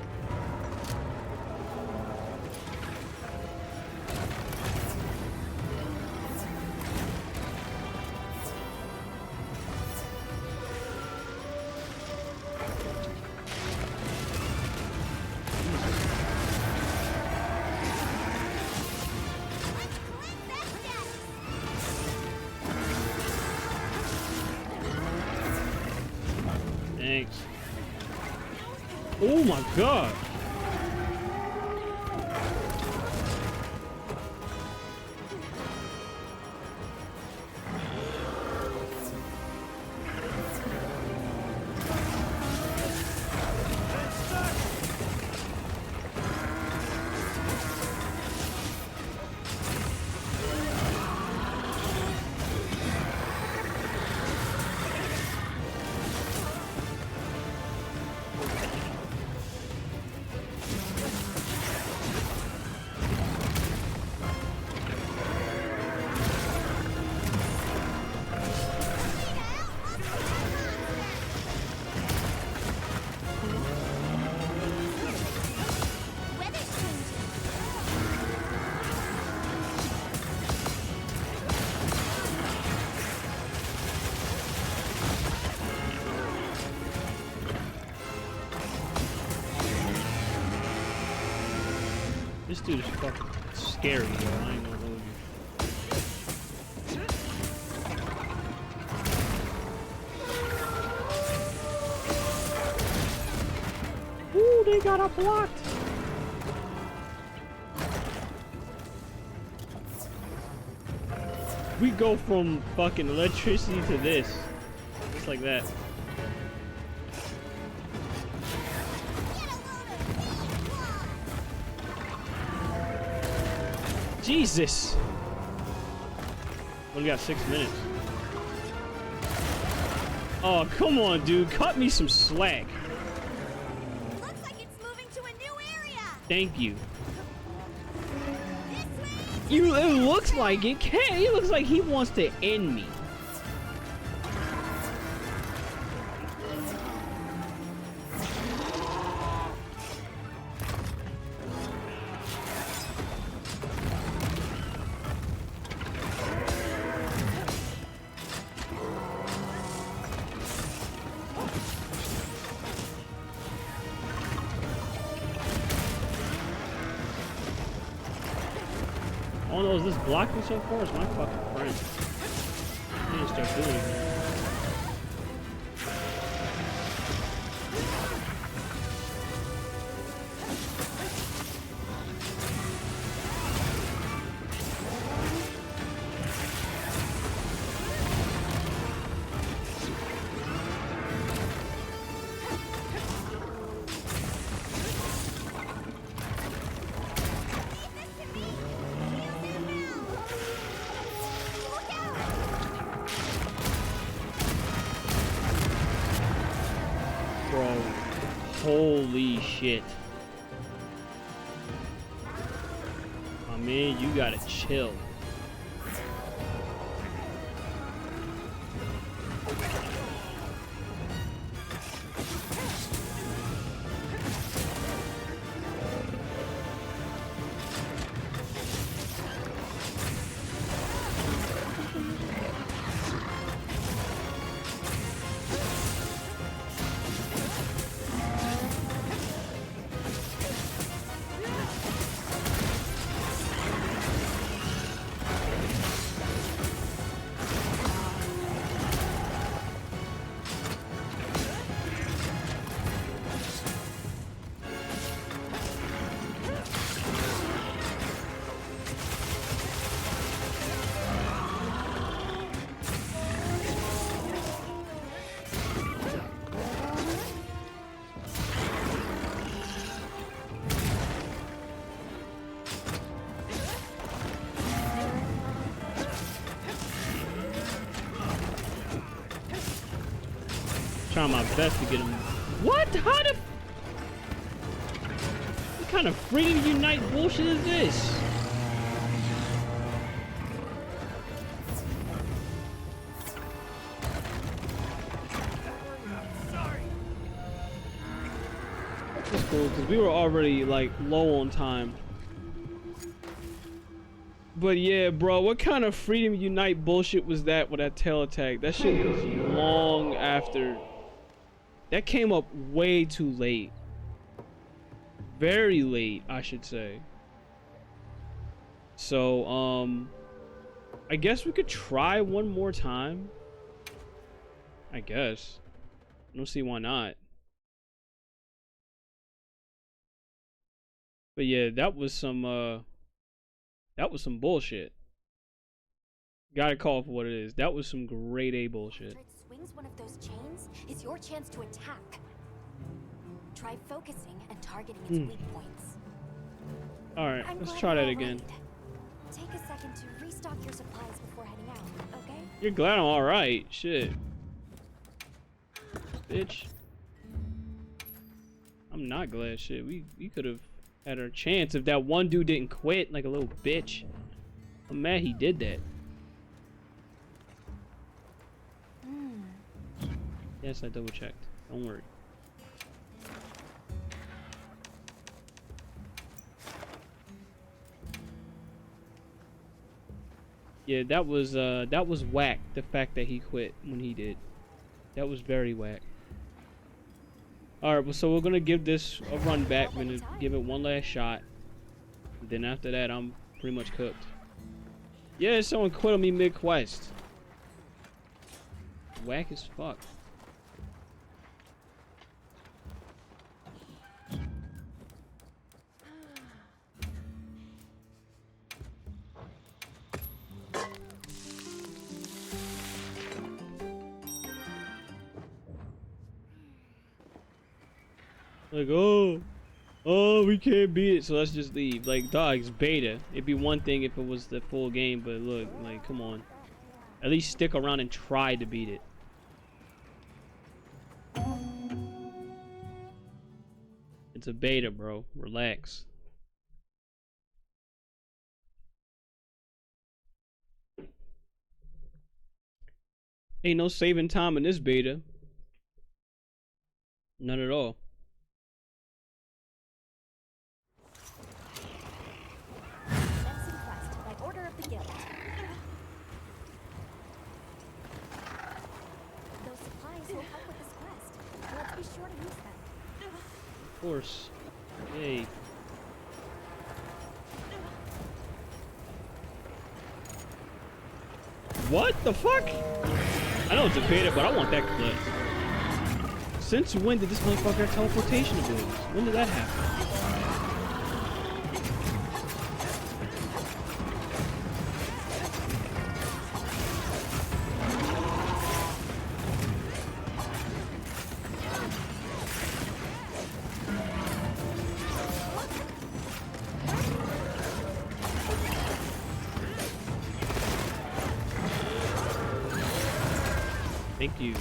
Thanks. Oh my God. This dude is fucking scary, yo. I ain't gonna hold you. Ooh, they got it blocked. We go from fucking electricity to this. Just like that. Jesus! Only got 6 minutes. Oh, come on, dude. Cut me some slack. Looks like it's moving to a new area. Thank you. It looks like it can. It looks like he wants to end me. All I know is this blocking so far is my fucking friend. I need to start doing it, man. Bro, holy shit. My man, you gotta chill. Trying my best to get him. What? How the? What kind of freedom unite bullshit is this? That's cool because we were already like low on time. But yeah, bro, what kind of freedom unite bullshit was that with that tail attack? That shit was long after. That came up way too late. Very late, I should say. So, I guess we could try one more time. I guess. I don't see why not. But yeah, that was some bullshit. Gotta call it for what it is. That was some grade A bullshit. Swings one of those chains is your chance to attack. Try focusing and targeting its weak points. Alright, I'm let's glad try you're that all again. right. Take a second to restock your supplies before heading out, okay? You're glad I'm alright. Shit. Bitch. I'm not glad. Shit. We could have had our chance if that one dude didn't quit like a little bitch. I'm mad he did that. Yes, I double checked. Don't worry. Yeah, that was whack, the fact that he quit when he did. That was very whack. Alright, well, so we're gonna give this a run back. We're gonna give it one last shot. Then after that, I'm pretty much cooked. Yeah, someone quit on me mid-quest. Whack as fuck. Like, oh, we can't beat it, so let's just leave. Like, dog, it's beta. It'd be one thing if it was the full game, but look, like, come on. At least stick around and try to beat it. It's a beta, bro. Relax. Ain't no saving time in this beta. None at all. Commencing quest by order of the guild. Those supplies will help with this quest. Let's be sure to use them. Of course. Yay. What the fuck? I know it's a beta, but I want that clip. Since when did this motherfucker have teleportation abilities? When did that happen? Thank you.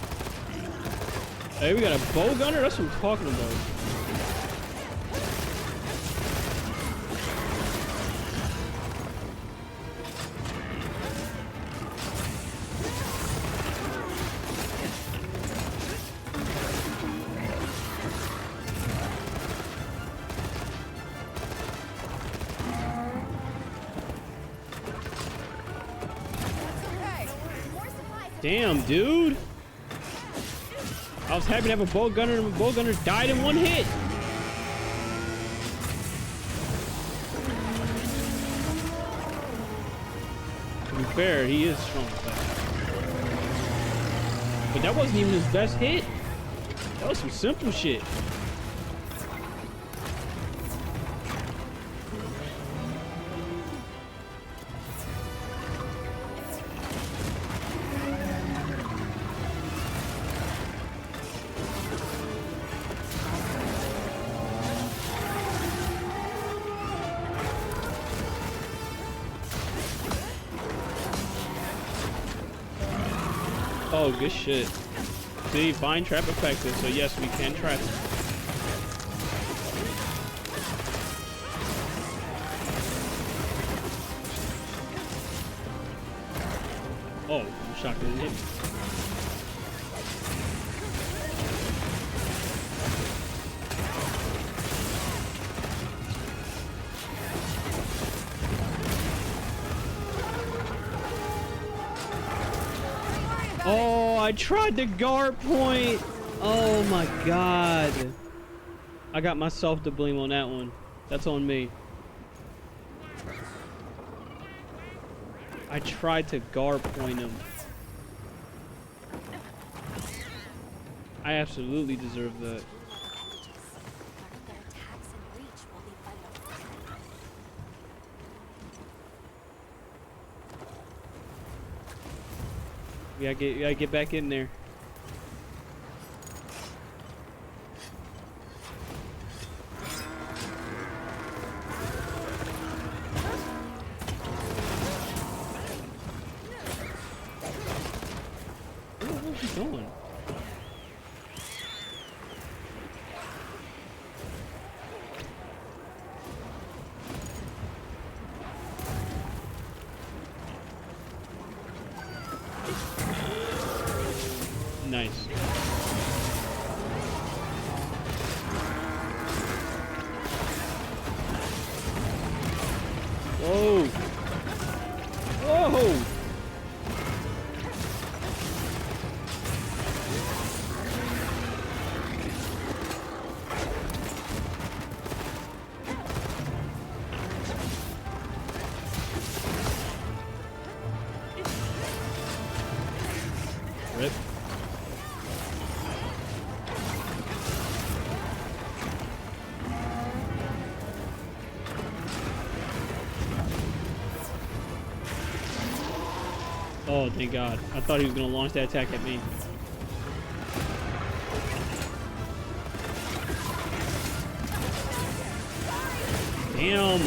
Hey, we got a bow gunner? That's what I'm talking about. Damn, dude. I was happy to have a bow gunner, and the bow gunner died in one hit. To be fair, he is strong. But that wasn't even his best hit. That was some simple shit. Oh, good shit. See, find trap effective, so yes, we can trap him. Oh, I'm shocked it didn't hit me. Oh, I tried the guard point. Oh my god. I got myself to blame on that one. That's on me. I tried to guard point him. I absolutely deserve that. We gotta get back in there. Where's he going? Nice. Whoa. Whoa. Rip. Oh, thank God. I thought he was going to launch that attack at me. Damn.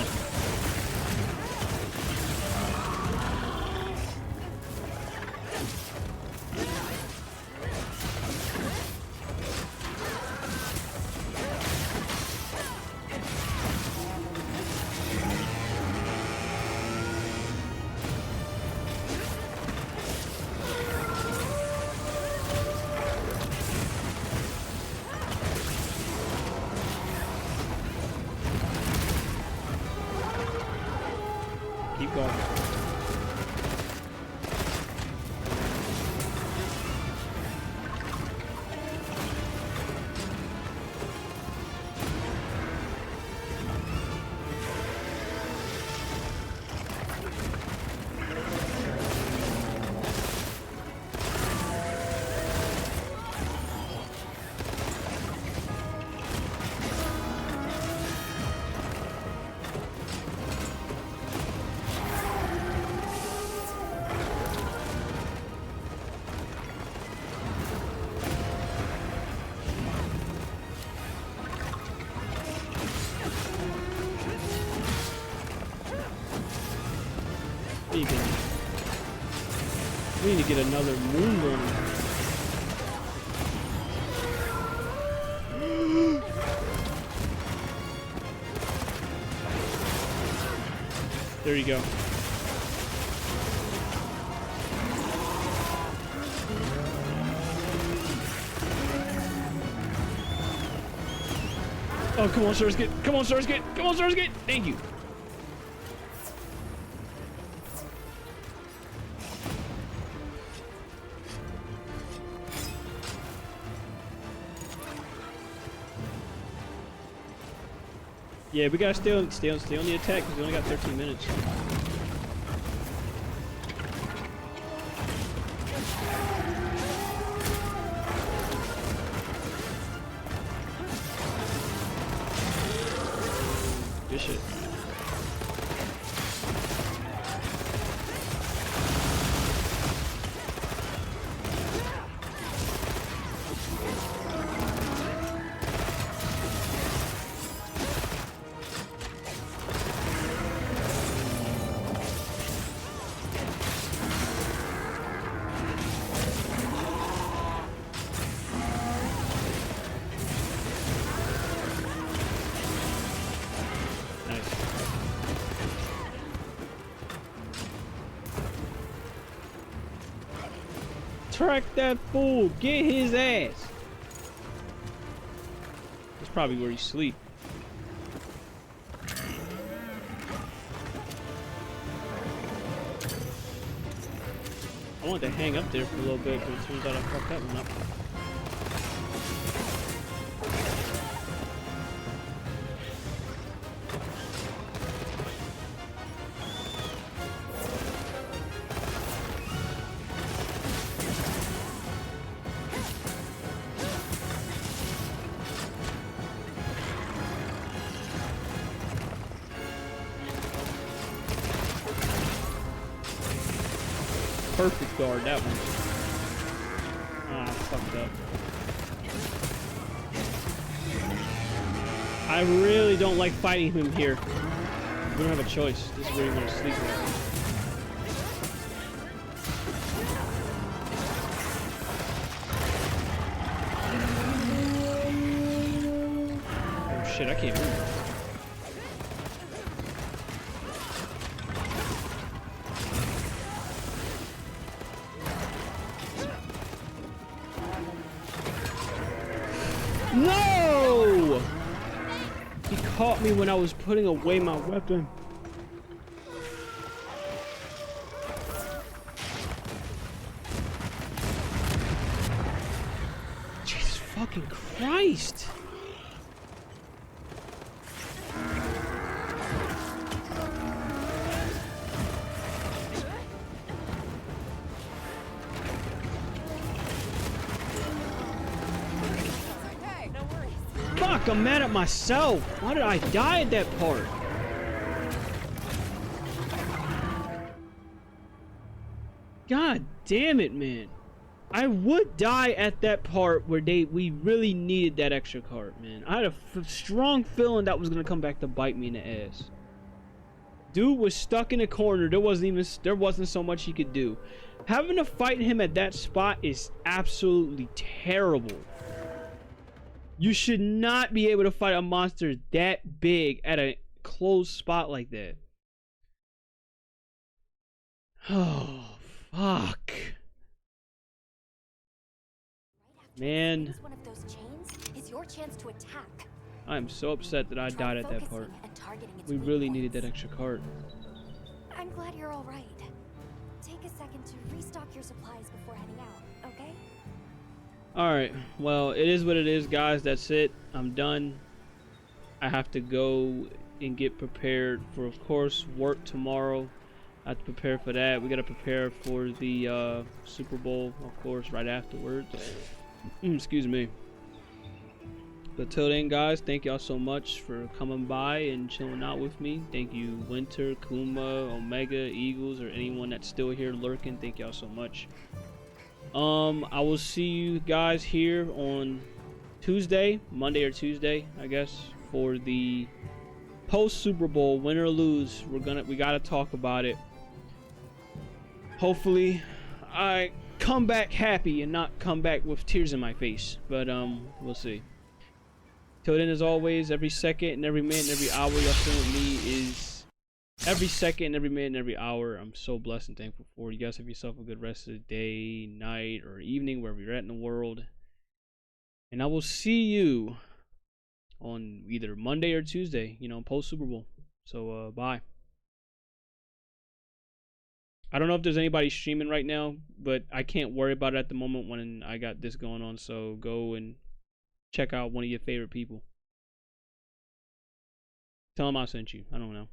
Keep going. We need to get another moon runner. There you go. Oh, come on, Surskit. Come on, Surskit. Come on, Surskit. Thank you. Yeah, we gotta stay on the attack because we only got 13 minutes. Good shit. Track that fool! Get his ass! That's probably where you sleep. I wanted to hang up there for a little bit, but it turns out I fucked that one up. Perfect guard, that one. Ah, I fucked up. I really don't like fighting him here. We don't have a choice. This is where you want to sleep at. Oh shit, I can't move. No! He caught me when I was putting away my weapon. Jesus fucking Christ! Fuck, I'm mad at myself. Why did I die at that part? God damn it, man. I would die at that part where we really needed that extra card, man. I had a strong feeling that was gonna come back to bite me in the ass. Dude was stuck in a corner. There wasn't so much he could do. Having to fight him at that spot is absolutely terrible. You should not be able to fight a monster that big at a closed spot like that. Oh, fuck. Man. One of those chains is your chance to attack. I'm so upset that I died at that part. We really needed that extra card. I'm glad you're all right. Take a second to restock your supplies before heading out, okay? Alright, well, it is what it is, guys. That's it. I'm done. I have to go and get prepared for, of course, work tomorrow. I have to prepare for that. We got to prepare for the Super Bowl, of course, right afterwards. Excuse me. But till then, guys, thank y'all so much for coming by and chilling out with me. Thank you, Winter, Kuma, Omega, Eagles, or anyone that's still here lurking. Thank y'all so much. I will see you guys here on Tuesday, Monday or Tuesday, I guess, for the post Super Bowl, win or lose. We gotta talk about it. Hopefully, I come back happy and not come back with tears in my face. But we'll see. Till then, as always, every second and every minute and every hour y'all spend with me is every second and every minute and every hour I'm so blessed and thankful for. You guys have yourself a good rest of the day, night, or evening, wherever you're at in the world. And I will see you on either Monday or Tuesday, you know, post Super Bowl. So bye. I don't know if there's anybody streaming right now, but I can't worry about it at the moment when I got this going on. So go and check out one of your favorite people. Tell them I sent you. I don't know.